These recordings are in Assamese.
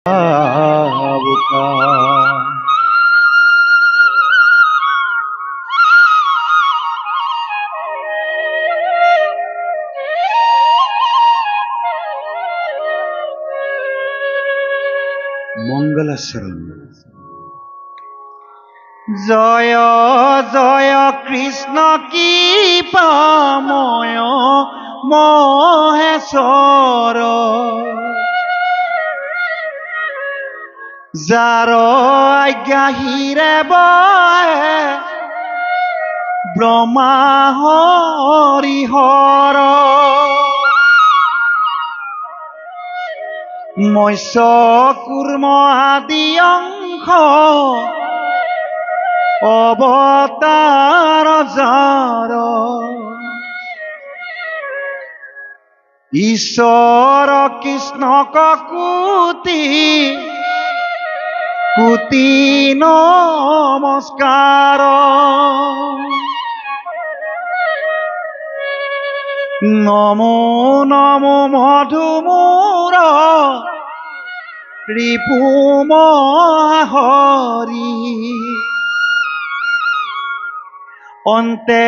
বোকা মঙ্গলাচৰণ। জয় জয় কৃষ্ণ কৃপাময় মহেশ্বৰ, যাৰ আজ্ঞা হিৰে বহে ব্ৰহ্মা হৰিহৰ, মৎস্য কুৰ্ম আদি অংশ অৱতাৰ যাৰ, ঈশ্বৰ কৃষ্ণ কোটি কোটি নমস্কাৰ। নমো নমো মধুমূৰ ৰিপু মহাহৰি, অন্তে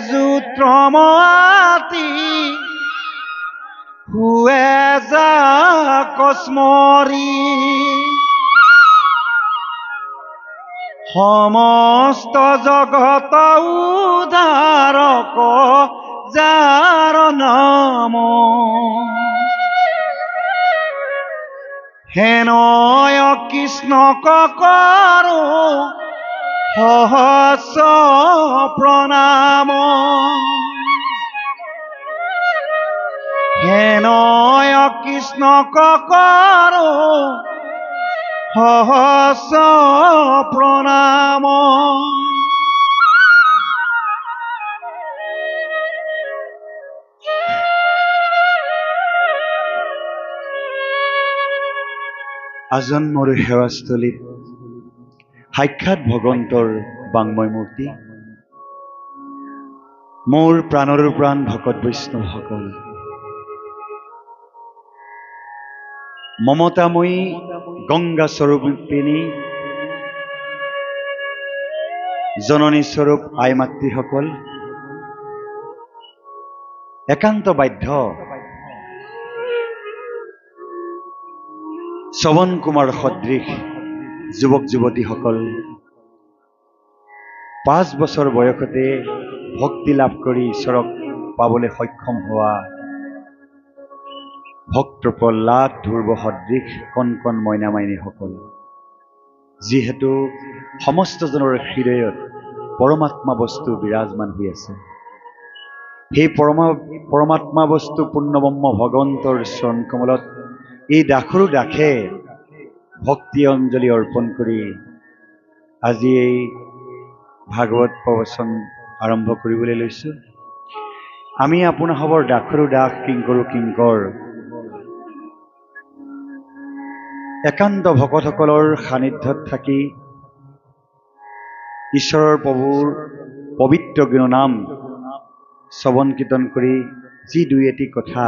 যুত্ৰমাতি হুৱে যা কস্মৰি, সমস্ত জগত উদ্ধাৰক যাৰ নাম, হেনয় কৃষ্ণক কৰো সহস্ৰ প্ৰণাম, হেনয় কৃষ্ণক কৰো সহস্ৰ প্ৰণাম। আজন্মৰ সেৱাস্থলীত সাক্ষাৎ ভগৱন্তৰ বাংময় মূৰ্তি, মোৰ প্ৰাণৰ প্ৰাণ ভকত বৈষ্ণৱসকল, মমতাময়ী গংগা স্বৰূপিনী জননী স্বৰূপ আই মাতৃসকল, একান্ত বাধ্য শ্ৰৱণ কুমাৰ সদৃশ যুৱক যুৱতীসকল, 5 বছৰ বয়সতে ভক্তি লাভ কৰি ঈশ্বৰক পাবলৈ সক্ষম হোৱা ভক্ত প্ৰহ্লাদ ধ্ৰুৱ সদৃশ কণ কণ মইনা মাইনীসকল, যিহেতু সমস্তজনৰ হৃদয়ত পৰমাত্মা বস্তু বিৰাজমান হৈ আছে, সেই পৰমাত্মা বস্তু পূৰ্ণব্ৰহ্ম ভগৱন্তৰ চৰণ কমলত এই দাসৰো দাসে ভক্তি অঞ্জলি অৰ্পণ কৰি আজি এই ভাগৱত প্ৰবচন আৰম্ভ কৰিবলৈ লৈছোঁ। আমি আপোনাসৱৰ দাসৰো দাস কিংকৰো কিংকৰ একান্ত ভকতসকলৰ সান্নিধ্যত থাকি ঈশ্বৰৰ প্ৰভুৰ পবিত্ৰ গুণনাম শ্ৰৱণ কীৰ্তন কৰি যি দুই এটি কথা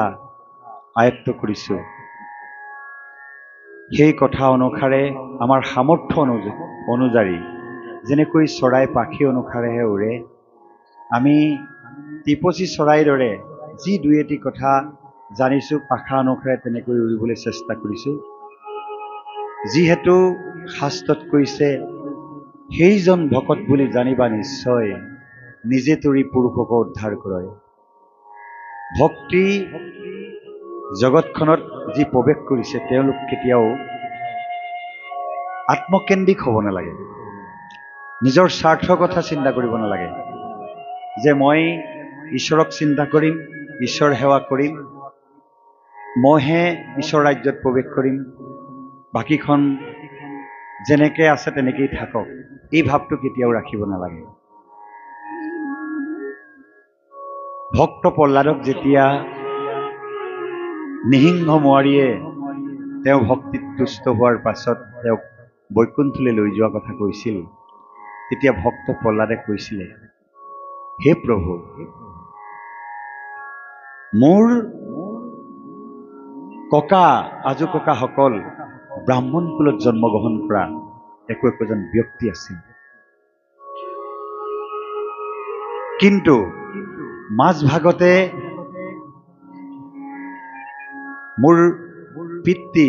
আয়ত্ত কৰিছোঁ, সেই কথা অনুসাৰে আমাৰ সামৰ্থ্য অনুযায়ী যেনেকৈ চৰাই পাখি অনুসাৰেহে উৰে, আমি টিপচী চৰাইৰ দৰে যি দুই এটি কথা জানিছোঁ পাখা অনুসাৰে তেনেকৈ উৰিবলৈ চেষ্টা কৰিছোঁ। যিহেতু শাস্ত্ৰত কৈছে, সেইজন ভকত বুলি জানিবা নিশ্চয়, নিজে তৰি পুৰুষক উদ্ধাৰ কৰে। ভক্তি জগতখনত যি প্ৰৱেশ কৰিছে তেওঁলোক কেতিয়াও আত্মকেন্দ্ৰিক হ'ব নালাগে, নিজৰ স্বাৰ্থৰ কথা চিন্তা কৰিব নালাগে যে মই ঈশ্বৰক চিন্তা কৰিম, ঈশ্বৰ সেৱা কৰিম, মইহে ঈশ্বৰ ৰাজ্যত প্ৰৱেশ কৰিম, বাকীখন যেনেকৈ আছে তেনেকেই থাকক, এই ভাৱটো কেতিয়াও ৰাখিব নালাগে। ভক্ত প্ৰহ্লাদক যেতিয়া নিসিংহ মোৱাৰীয়ে তেওঁ ভক্তিত তুষ্ট হোৱাৰ পাছত তেওঁক বৈকুণ্ঠলৈ লৈ যোৱা কথা কৈছিল, তেতিয়া ভক্ত প্ৰহ্লাদে কৈছিলে, হে প্ৰভু, মোৰ ককা আজু ককাসকল ব্ৰাহ্মণ কুলত জন্মগ্ৰহণ কৰা একোজন ব্যক্তি আছিল। কিন্তু মাজভাগতে মোৰ পিতৃ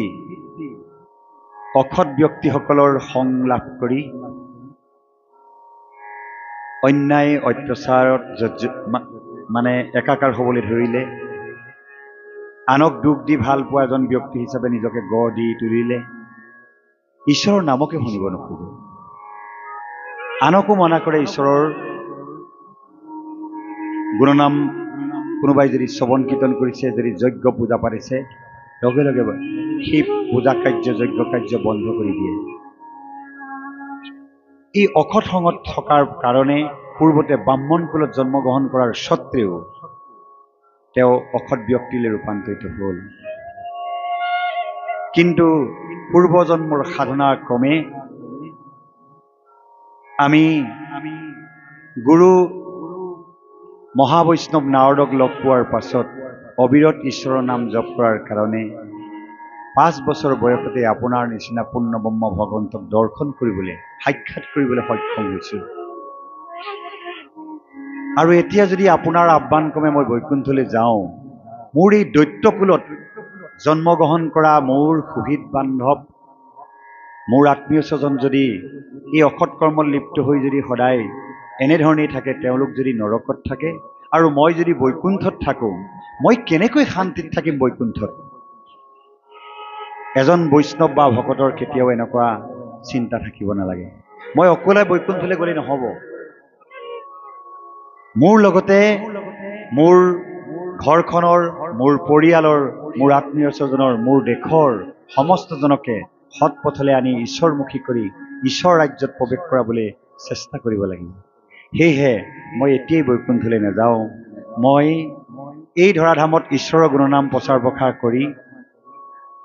অসৎ ব্যক্তিসকলৰ সংলাপ কৰি অন্যায় অত্যাচাৰত মানে একাকাৰ হ'বলৈ ধৰিলে। আনক দুখ দি ভাল পোৱা এজন ব্যক্তি হিচাপে নিজকে গঢ় দি তুলিলে। ঈশ্বৰৰ নামকে শুনিব নোখোজে, আনকো মনা কৰে ঈশ্বৰৰ গুণনাম কোনোবাই যদি শ্ৰৱণ কীৰ্তন কৰিছে, যদি যজ্ঞ পূজা পাতিছে, লগে লগে সেই পূজা কাৰ্য যজ্ঞ কাৰ্য বন্ধ কৰি দিয়ে। এই অসৎ সংগত থকাৰ কাৰণে পূৰ্বতে ব্ৰাহ্মণ কুলত জন্মগ্ৰহণ কৰাৰ স্বত্তেও তেওঁ অসৎ ব্যক্তিলৈ ৰূপান্তৰিত হ'ল। কিন্তু পূৰ্বজন্মৰ সাধনাৰ ক্ৰমে আমি গুৰু মহাবৈষ্ণৱ নাৰদক লগ পোৱাৰ পাছত অবিৰত ঈশ্বৰৰ নাম জপ কৰাৰ কাৰণে 5 বছৰ বয়সতে আপোনাৰ নিচিনা পূৰ্ণ ব্ৰহ্ম ভগৱন্তক দৰ্শন কৰিবলৈ, সাক্ষাৎ কৰিবলৈ সক্ষম হৈছোঁ। আৰু এতিয়া যদি আপোনাৰ আহ্বান ক্ৰমে মই বৈকুণ্ঠলৈ যাওঁ, মোৰ এই দৈত্যকুলত জন্মগ্ৰহণ কৰা মোৰ সুহিত বান্ধৱ, মোৰ আত্মীয় স্বজন যদি এই অসৎ কৰ্মত লিপ্ত হৈ যদি সদায় এনেধৰণেই থাকে, তেওঁলোক যদি নৰকত থাকে আৰু মই যদি বৈকুণ্ঠত থাকোঁ, মই কেনেকৈ শান্তিত থাকিম বৈকুণ্ঠত? এজন বৈষ্ণৱ বা ভকতৰ কেতিয়াও এনেকুৱা চিন্তা থাকিব নালাগে। মই অকলে বৈকুণ্ঠলৈ গ'লে নহ'ব, মোৰ লগতে মোৰ ঘৰখনৰ, মোৰ পৰিয়ালৰ, মোৰ আত্মীয় স্বজনৰ, মোৰ দেশৰ সমস্তজনকে সৎ পথলৈ আনি ঈশ্বৰমুখী কৰি ঈশ্বৰ ৰাজ্যত প্ৰৱেশ কৰাবলৈ চেষ্টা কৰিব লাগিব। সেয়েহে মই এতিয়াই বৈকুণ্ঠলৈ নাযাওঁ। মই এই ধৰাধামত ঈশ্বৰৰ গুণনাম প্ৰচাৰ প্ৰসাৰ কৰি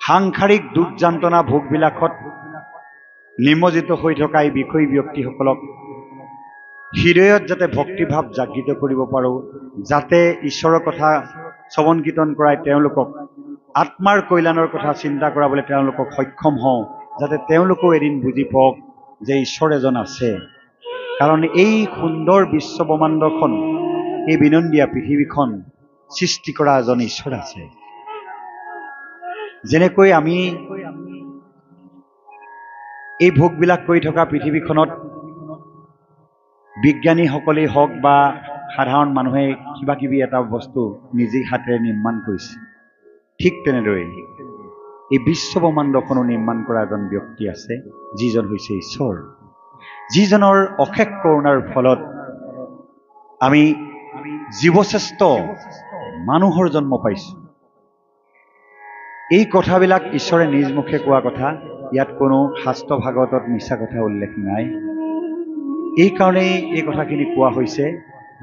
সাংসাৰিক দুখ যান্ত্ৰণা ভোগবিলাকত নিমজ্জিত হৈ থকা এই বিষয়ী ব্যক্তিসকলক হৃদয়ত যাতে ভক্তিভাৱ জাগৃত কৰিব পাৰোঁ, যাতে ঈশ্বৰৰ কথা শ্ৰৱণ কীৰ্তন কৰাই তেওঁলোকক আত্মাৰ কল্যাণৰ কথা চিন্তা কৰাবলৈ তেওঁলোকক সক্ষম হওঁ, যাতে তেওঁলোকেও এদিন বুজি পাওক যে ঈশ্বৰ এজন আছে। কাৰণ এই সুন্দৰ বিশ্ব ব্ৰহ্মাণ্ডখন, এই বিনন্দীয়া পৃথিৱীখন সৃষ্টি কৰা এজন ঈশ্বৰ আছে। যেনেকৈ আমি এই ভোগবিলাক কৰি থকা পৃথিৱীখনত বিজ্ঞানীসকলেই হওক বা সাধাৰণ মানুহে কিবা কিবি এটা বস্তু নিজেই হাতেৰে নিৰ্মাণ কৰিছে, ঠিক তেনেদৰে এই বিশ্ব ব্ৰহ্মাণ্ডখনো নিৰ্মাণ কৰা এজন ব্যক্তি আছে, যিজন হৈছে ঈশ্বৰ, যিজনৰ অশেষ কৰুণাৰ ফলত আমি জীৱশ্ৰেষ্ঠ মানুহৰ জন্ম পাইছোঁ। এই কথাবিলাক ঈশ্বৰে নিজ মুখে কোৱা কথা, ইয়াত কোনো শাস্ত্ৰ ভাগৱতত মিছা কথা উল্লেখ নাই। এই কাৰণেই এই কথাখিনি কোৱা হৈছে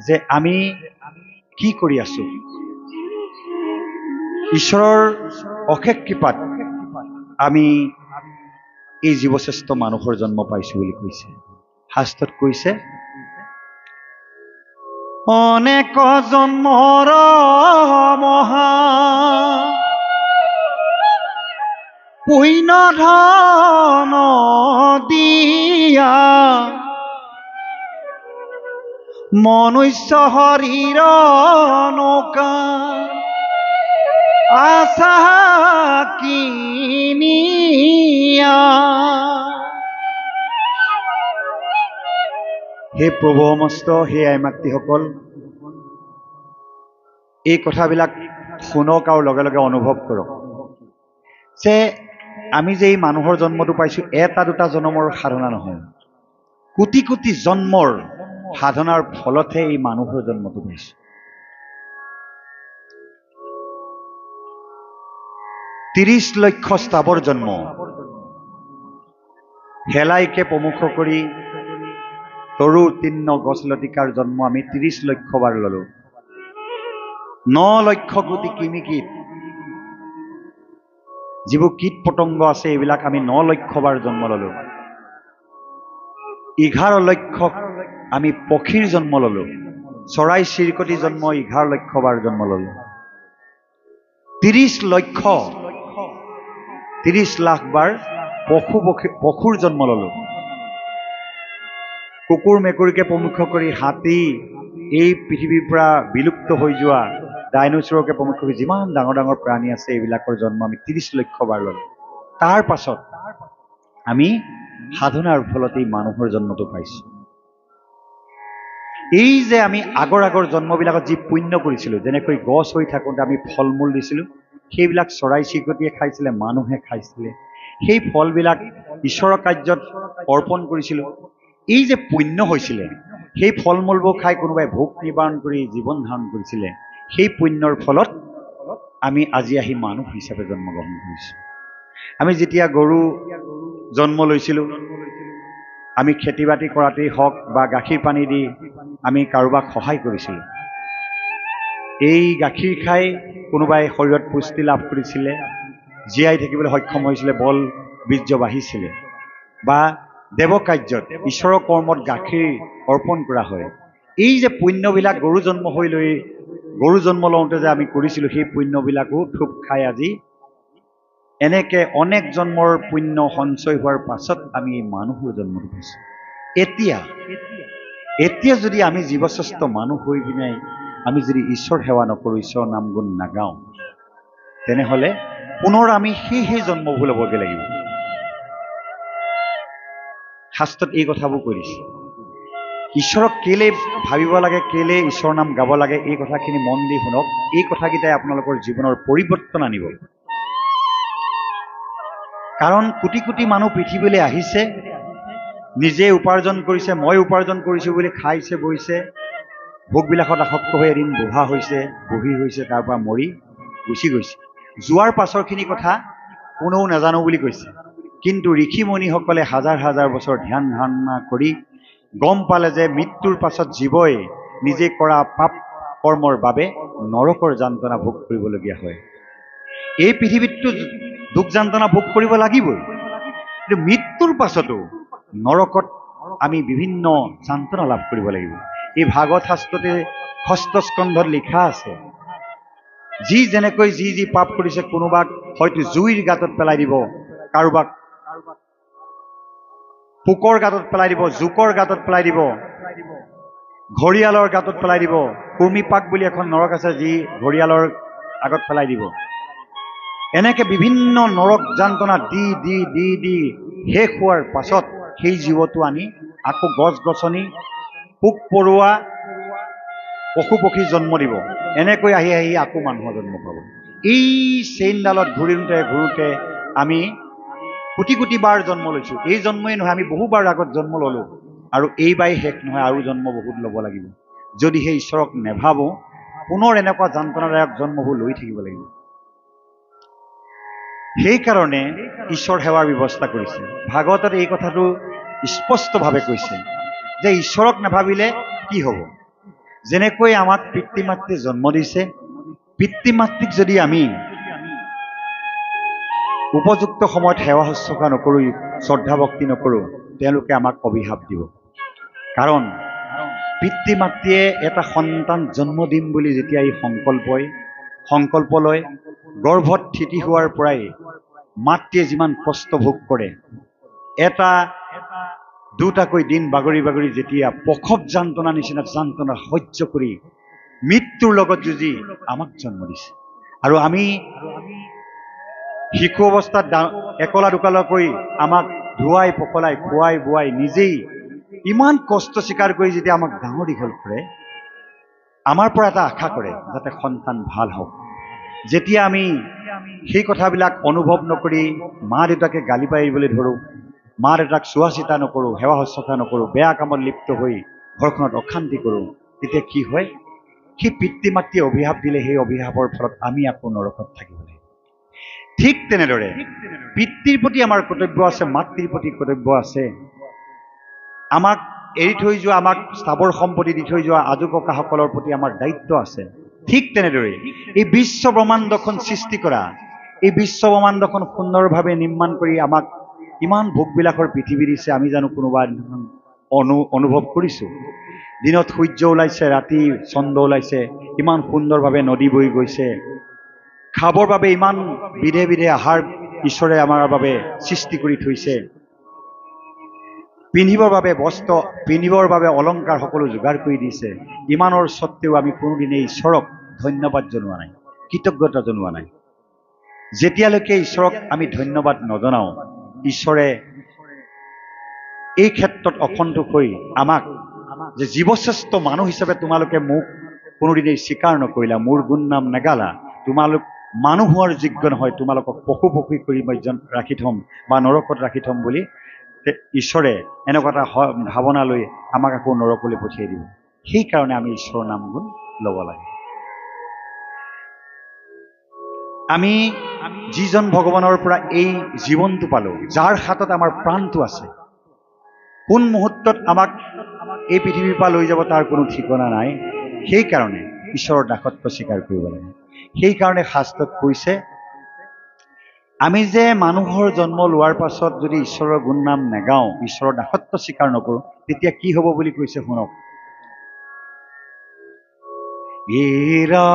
যে আমি কি কৰি আছোঁ। ঈশ্বৰৰ অশেষ কৃপাত আমি এই জীৱশ্ৰেষ্ঠ মানুহৰ জন্ম পাইছোঁ বুলি কৈছে। শাস্ত্ৰত কৈছে, অনেক জন্মৰ মহা পুণ্য ধন দিয়া মনুষ্য শৰীৰ নৌকা আশা কিনিয়া। হে প্ৰভু সমস্ত, হে আই মাতৃসকল, এই কথাবিলাক শুনক আৰু লগে লগে অনুভৱ কৰক যে আমি যে এই মানুহৰ জন্মটো পাইছোঁ, এটা দুটা জন্মৰ সাধনা নহয়, কোটি কোটি জন্মৰ সাধনাৰ ফলতহে এই মানুহৰ জন্মটো পাইছোঁ। 30 লক্ষ স্থাৱৰ জন্ম, হেলাইকে প্ৰমুখ কৰি তৰু উত্তীৰ্ণ গছ লতিকাৰ জন্ম আমি 30 লক্ষ বাৰ ললোঁ। 9 লক্ষ কোটি কৃমি কীট, যিবোৰ কীট পতংগ আছে, এইবিলাক আমি 9 লক্ষ বাৰ জন্ম ললোঁ। 11 লক্ষ আমি পক্ষীৰ জন্ম ললোঁ। চৰাই চিৰিকটি জন্ম 11 লক্ষ বাৰ জন্ম ললোঁ। 30 লক্ষ 30 লাখ বাৰ পশুৰ জন্ম ললো। কুকুৰ মেকুৰীকে প্ৰমুখ্য কৰি হাতী, এই পৃথিৱীৰ পৰা বিলুপ্ত হৈ যোৱা ডাইনছৰকে প্ৰমুখ্য কৰি যিমান ডাঙৰ ডাঙৰ প্ৰাণী আছে এইবিলাকৰ জন্ম আমি 30 লক্ষ বাৰ ললো। তাৰ পাছত আমি সাধনাৰ ফলত এই মানুহৰ জন্মটো পাইছো। এই যে আমি আগৰ জন্মবিলাকত যি পুণ্য কৰিছিলোঁ, যেনেকৈ গছ হৈ থাকোঁতে আমি ফল মূল দিছিলোঁ, সেইবিলাক চৰাই চিৰিকটিয়ে খাইছিলে, মানুহে খাইছিলে, সেই ফলবিলাক ঈশ্বৰৰ কাৰ্যত অৰ্পণ কৰিছিলোঁ। এই যে পুণ্য হৈছিলে, সেই ফল মূলবোৰ খাই কোনোবাই ভোক নিবাৰণ কৰি জীৱন ধাৰণ কৰিছিলে, সেই পুণ্যৰ ফলত আমি আজি আহি মানুহ হিচাপে জন্মগ্ৰহণ কৰিছোঁ। আমি যেতিয়া গৰু জন্ম লৈছিলোঁ, আমি খেতি বাতি কৰাতেই হওক বা গাখীৰ পানী দি আমি কাৰোবাক সহায় কৰিছিলোঁ। এই গাখীৰ খাই কোনোবাই শৰীৰত পুষ্টি লাভ কৰিছিলে, জীয়াই থাকিবলৈ সক্ষম হৈছিলে, বল বীৰ্য বাঢ়িছিলে। বা দেৱকাৰ্যত ঈশ্বৰৰ কৰ্মত গাখীৰ অৰ্পণ কৰা হয়। এই যে পুণ্যবিলাক গৰু জন্ম লওঁতে যে আমি কৰিছিলোঁ, সেই পুণ্যবিলাকো থোপ খাই আজি এনেকে অনেক জন্মৰ পুণ্য সঞ্চয় হোৱাৰ পাছত আমি মানুহৰ জন্মটো পাইছোঁ। এতিয়া যদি আমি জীৱশ্ৰেষ্ঠ মানুহ হৈ কিনে আমি যদি ঈশ্বৰ সেৱা নকৰোঁ, ঈশ্বৰৰ নাম গুণ নাগাওঁ, তেনেহ'লে পুনৰ আমি সেই জন্মবোৰ ল'বগৈ লাগিব। শাস্ত্ৰত এই কথাবোৰ কৈ দিছে। ঈশ্বৰক কেলে ভাবিব লাগে, কেলে ঈশ্বৰৰ নাম গাব লাগে, এই কথাখিনি মন দি শুনক। এই কথাকেইটাই আপোনালোকৰ জীৱনৰ পৰিৱৰ্তন আনিব। কাৰণ কোটি কোটি মানুহ পৃথিৱীলৈ আহিছে, নিজে উপাৰ্জন কৰিছে, মই উপাৰ্জন কৰিছোঁ বুলি খাইছে, বৈছে, ভোগবিলাকত আসক্ত হৈ এদিন বুঢ়া হৈছে, বুঢ়ী হৈছে, তাৰ পৰা মৰি গুচি গৈছে। যোৱাৰ পাছৰখিনি কথা কোনেও নাজানো বুলি কৈছে। কিন্তু ঋষিমুনিসকলে হাজাৰ হাজাৰ বছৰ ধ্যান ধাৰণা কৰি গম পালে যে মৃত্যুৰ পাছত জীৱই নিজে কৰা পাপ কৰ্মৰ বাবে নৰকৰ যান্ত্ৰণা ভোগ কৰিবলগীয়া হয়। এই পৃথিৱীততো দুখ যান্ত্ৰণা ভোগ কৰিব লাগিবই, কিন্তু মৃত্যুৰ পাছতো নৰকত আমি বিভিন্ন যান্ত্ৰণা লাভ কৰিব লাগিব। এই ভাগৱত শাস্ত্ৰতে 6ষ্ঠ স্কন্ধত লিখা আছে, যি যেনেকৈ যি পাপ কৰিছে, কোনোবাক হয়তো জুইৰ গাঁতত পেলাই দিব, কাৰোবাক পোকৰ গাঁতত পেলাই দিব, জোকৰ গাঁতত পেলাই দিব, ঘৰিয়ালৰ গাঁতত পেলাই দিব। কুৰ্মীপাক বুলি এখন নৰক আছে, যি ঘৰিয়ালৰ আগত পেলাই দিব। এনেকে বিভিন্ন নৰক যান্ত্ৰণা দি দি দি দি শেষ হোৱাৰ পাছত সেই জীৱটো আনি আকৌ গছ গছনি, পোক পৰুৱা, পশু পক্ষী জন্ম দিব। এনেকৈ আহি আহি আকৌ মানুহৰ জন্ম পাব। এই চেইনডালত ঘূৰোঁতে আমি কোটি কোটি বাৰ জন্ম লৈছোঁ। এই জন্মই নহয়, আমি বহুবাৰ আগত জন্ম ল'লোঁ, আৰু এইবাৰেই শেষ নহয়, আৰু জন্ম বহুত ল'ব লাগিব। যদিহে ঈশ্বৰক নেভাবোঁ, পুনৰ এনেকুৱা যান্ত্ৰণাদায়ক জন্মবোৰ লৈ থাকিব লাগিব। সেইকাৰণে ঈশ্বৰ সেৱাৰ ব্যৱস্থা কৰিছে। ভাগৱতত এই কথাটো স্পষ্টভাৱে কৈছে যে ঈশ্বৰক নাভাবিলে কি হ'ব। যেনেকৈ আমাক পিতৃ মাতৃয়ে জন্ম দিছে, পিতৃ মাতৃক যদি আমি উপযুক্ত সময়ত সেৱা শুশ্ৰূষা নকৰোঁ, শ্ৰদ্ধা ভক্তি নকৰোঁ, তেওঁলোকে আমাক অভিশাপ দিব। কাৰণ পিতৃ মাতৃয়ে এটা সন্তান জন্ম দিম বুলি যেতিয়া এই সংকল্প লয়, গৰ্ভত থিতি হোৱাৰ পৰাই মাতৃয়ে যিমান কষ্ট ভোগ কৰে, এটা দুটাকৈ দিন বাগৰি বাগৰি যেতিয়া প্ৰসৱ যান্ত্ৰণা নিচিনা যান্ত্ৰণা সহ্য কৰি মৃত্যুৰ লগত যুঁজি আমাক জন্ম দিছে। আৰু আমি শিশু অৱস্থাত একলা দুকলা কৰি আমাক ধুৱাই পখলাই খুৱাই বোৱাই নিজেই ইমান কষ্ট স্বীকাৰ কৰি যেতিয়া আমাক ডাঙৰ দীঘল কৰে, আমাৰ পৰা এটা আশা কৰে যাতে সন্তান ভাল হওক। যেতিয়া আমি সেই কথাবিলাক অনুভৱ নকৰি মা দেউতাকে গালি পাৰিবলৈ ধৰোঁ, মা দেউতাক চোৱা চিতা নকৰোঁ, সেৱা শুশ্ৰূষা নকৰোঁ, বেয়া কামত লিপ্ত হৈ ঘৰখনত অশান্তি কৰোঁ, তেতিয়া কি হয়, সেই পিতৃ মাতৃয়ে অভিশাপ দিলে সেই অভিশাপৰ ফলত আমি আকৌ নৰকত থাকিব লাগিব। ঠিক তেনেদৰে পিতৃৰ প্ৰতি আমাৰ কৰ্তব্য আছে, মাতৃৰ প্ৰতি কৰ্তব্য আছে। আমাক এৰি থৈ যোৱা, আমাক স্থাবৰ সম্পত্তি দি থৈ যোৱা আজু ককাসকলৰ প্ৰতি আমাৰ দায়িত্ব আছে। ঠিক তেনেদৰে এই বিশ্ব ব্ৰহ্মাণ্ডখন সৃষ্টি কৰা, এই বিশ্ব ব্ৰহ্মাণ্ডখন সুন্দৰভাৱে নিৰ্মাণ কৰি আমাক ইমান ভোগবিলাকৰ পৃথিৱী দিছে, আমি জানো কোনোবা অনুভৱ কৰিছোঁ? দিনত সূৰ্য ওলাইছে, ৰাতি চন্দ্ৰ ওলাইছে, ইমান সুন্দৰভাৱে নদী বৈ গৈছে, খাবৰ বাবে ইমান বিধে বিধে আহাৰ ঈশ্বৰে আমাৰ বাবে সৃষ্টি কৰি থৈছে, পিন্ধিবৰ বাবে বস্ত্ৰ, পিন্ধিবৰ বাবে অলংকাৰ সকলো যোগাৰ কৰি দিছে, ইমানৰ স্বত্বেও আমি কোনোদিনে ঈশ্বৰক ধন্যবাদ জনোৱা নাই, কৃতজ্ঞতা জনোৱা নাই। যেতিয়ালৈকে ঈশ্বৰক আমি ধন্যবাদ নজনাওঁ, ঈশ্বৰে এই ক্ষেত্ৰত অসন্তোষ হৈ আমাক যে জীৱশ্ৰেষ্ঠ মানুহ হিচাপে তোমালোকে মোক কোনোদিনেই স্বীকাৰ নকৰিলা, মোৰ গুণ নাম নেগালা, তোমালোক মানুহ হোৱাৰ যোগ্য নহয়, তোমালোকক পশু পক্ষী কৰি মই ৰাখি থ'ম বা নৰকত ৰাখি থ'ম বুলি ঈশ্বৰে এনেকুৱা এটা ভাৱনা লৈ আমাক আকৌ নৰকলৈ পঠিয়াই দিব। সেইকাৰণে আমি ঈশ্বৰৰ নাম গুণ ল'ব লাগে। আমি যিজন ভগৱানৰ পৰা এই জীৱনটো পালোঁ, যাৰ হাতত আমাৰ প্ৰাণটো আছে, কোন মুহূৰ্তত আমাক এই পৃথিৱীৰ পৰা লৈ যাব তাৰ কোনো ঠিকনা নাই। সেইকাৰণে ঈশ্বৰৰ দাসত্ব স্বীকাৰ কৰিব লাগে। সেইকাৰণে শাস্ত্ৰত কৈছে, আমি যে মানুহৰ জন্ম লোৱাৰ পাছত যদি ঈশ্বৰৰ গুণ নাম নেগাওঁ, ঈশ্বৰৰ দাসত্ব স্বীকাৰ নকৰোঁ, তেতিয়া কি হ'ব বুলি কৈছে শুনক। এৰা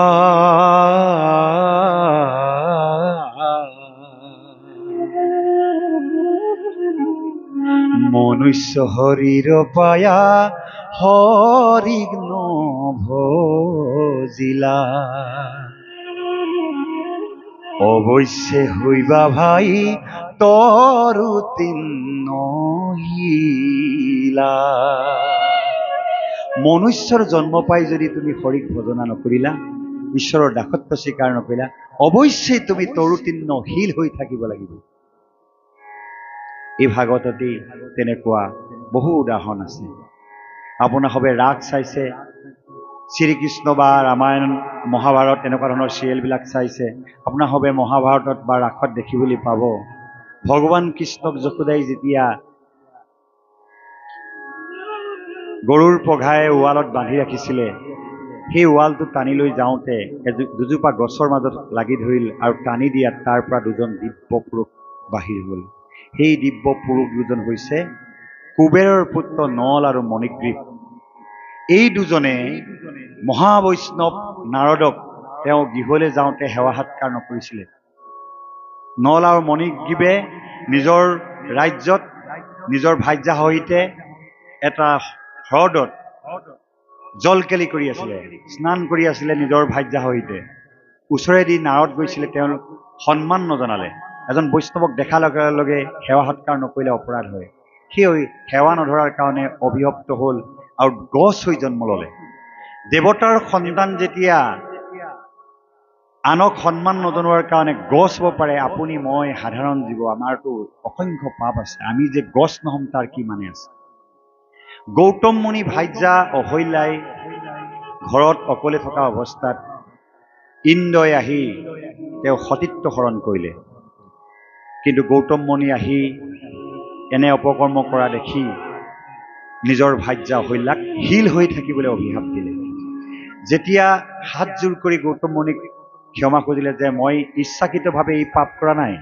মনুষ্য শৰীৰ পায়া হৰিক নভজিলা, অৱশ্যে হইবা ভাই তৰু তিন্নহিলা। মনুষ্যৰ জন্ম পাই যদি তুমি হৰিক ভজনা নকৰিলা, ঈশ্বৰৰ দাসত্ব স্বীকাৰ নকৰিলা, অৱশ্যেই তুমি তৰুতীৰ্ণশীল হৈ থাকিব লাগিব। এই ভাগৱততেই তেনেকুৱা বহু উদাহৰণ আছে। আপোনাৰ সবে ৰাগ চাইছে, শ্ৰীকৃষ্ণ বা ৰামায়ণ মহাভাৰত এনেকুৱা ধৰণৰ চিৰিয়েলবিলাক চাইছে, আপোনাৰ সবে মহাভাৰতত বা ৰাসত দেখিবলৈ পাব, ভগৱান কৃষ্ণক যশোদাই যেতিয়া গৰুৰ পঘাই ৱালত বান্ধি ৰাখিছিলে, সেই ৱালটো টানি লৈ যাওঁতে দুজোপা গছৰ মাজত লাগি ধৰিল আৰু টানি দিয়াত তাৰ পৰা দুজন দিব্য পুৰুষ বাহিৰ হ'ল। সেই দিব্য পুৰুষ দুজন হৈছে কুবেৰৰ পুত্ৰ নল আৰু মণিগ্ৰীৱ। এই দুজনে মহাবৈষ্ণৱ নাৰদক তেওঁ গৃহলৈ যাওঁতে সেৱা সৎকাৰ নকৰিছিলে। নল আৰু মণিগ্ৰীৱে নিজৰ ৰাজ্যত নিজৰ ভাৰ্যা সহিতে এটা হ্ৰদত জলকেলি কৰি আছিলে, স্নান কৰি আছিলে নিজৰ ভাৰ্যা সহিতে। ওচৰেদি নাৰদ গৈছিলে, তেওঁলোক সন্মান নজনালে। এজন বৈষ্ণৱক দেখাৰ লগে লগে সেৱা সৎকাৰ নকৰিলে অপৰাধ হয়। সেই সেৱা নধৰাৰ কাৰণে অভিশপ্ত হ'ল আৰু গছ হৈ জন্ম ল'লে। দেৱতাৰ সন্তান যেতিয়া আনক সন্মান নজনোৱাৰ কাৰণে গছ হ'ব পাৰে, আপুনি মই সাধাৰণ জীৱ, আমাৰতো অসংখ্য পাপ আছে, আমি যে গছ নহ'ম তাৰ কি মানে আছে? গৌতম মুনি ভাৰ্যা অহল্যাই ঘৰত অকলে থকা অৱস্থাত ইন্দ্ৰই আহি তেওঁ সতীত্ব হৰণ কৰিলে। কিন্তু গৌতম মুনি আহি এনে অপকৰ্ম কৰা দেখি নিজৰ ভাৰ্যা অহল্যাক শীল হৈ থাকিবলৈ অভিশাপ দিলে। যেতিয়া হাতযোৰ কৰি গৌতম মুনিক ক্ষমা খুজিলে যে মই ইচ্ছাকৃতভাৱে এই পাপ কৰা নাই,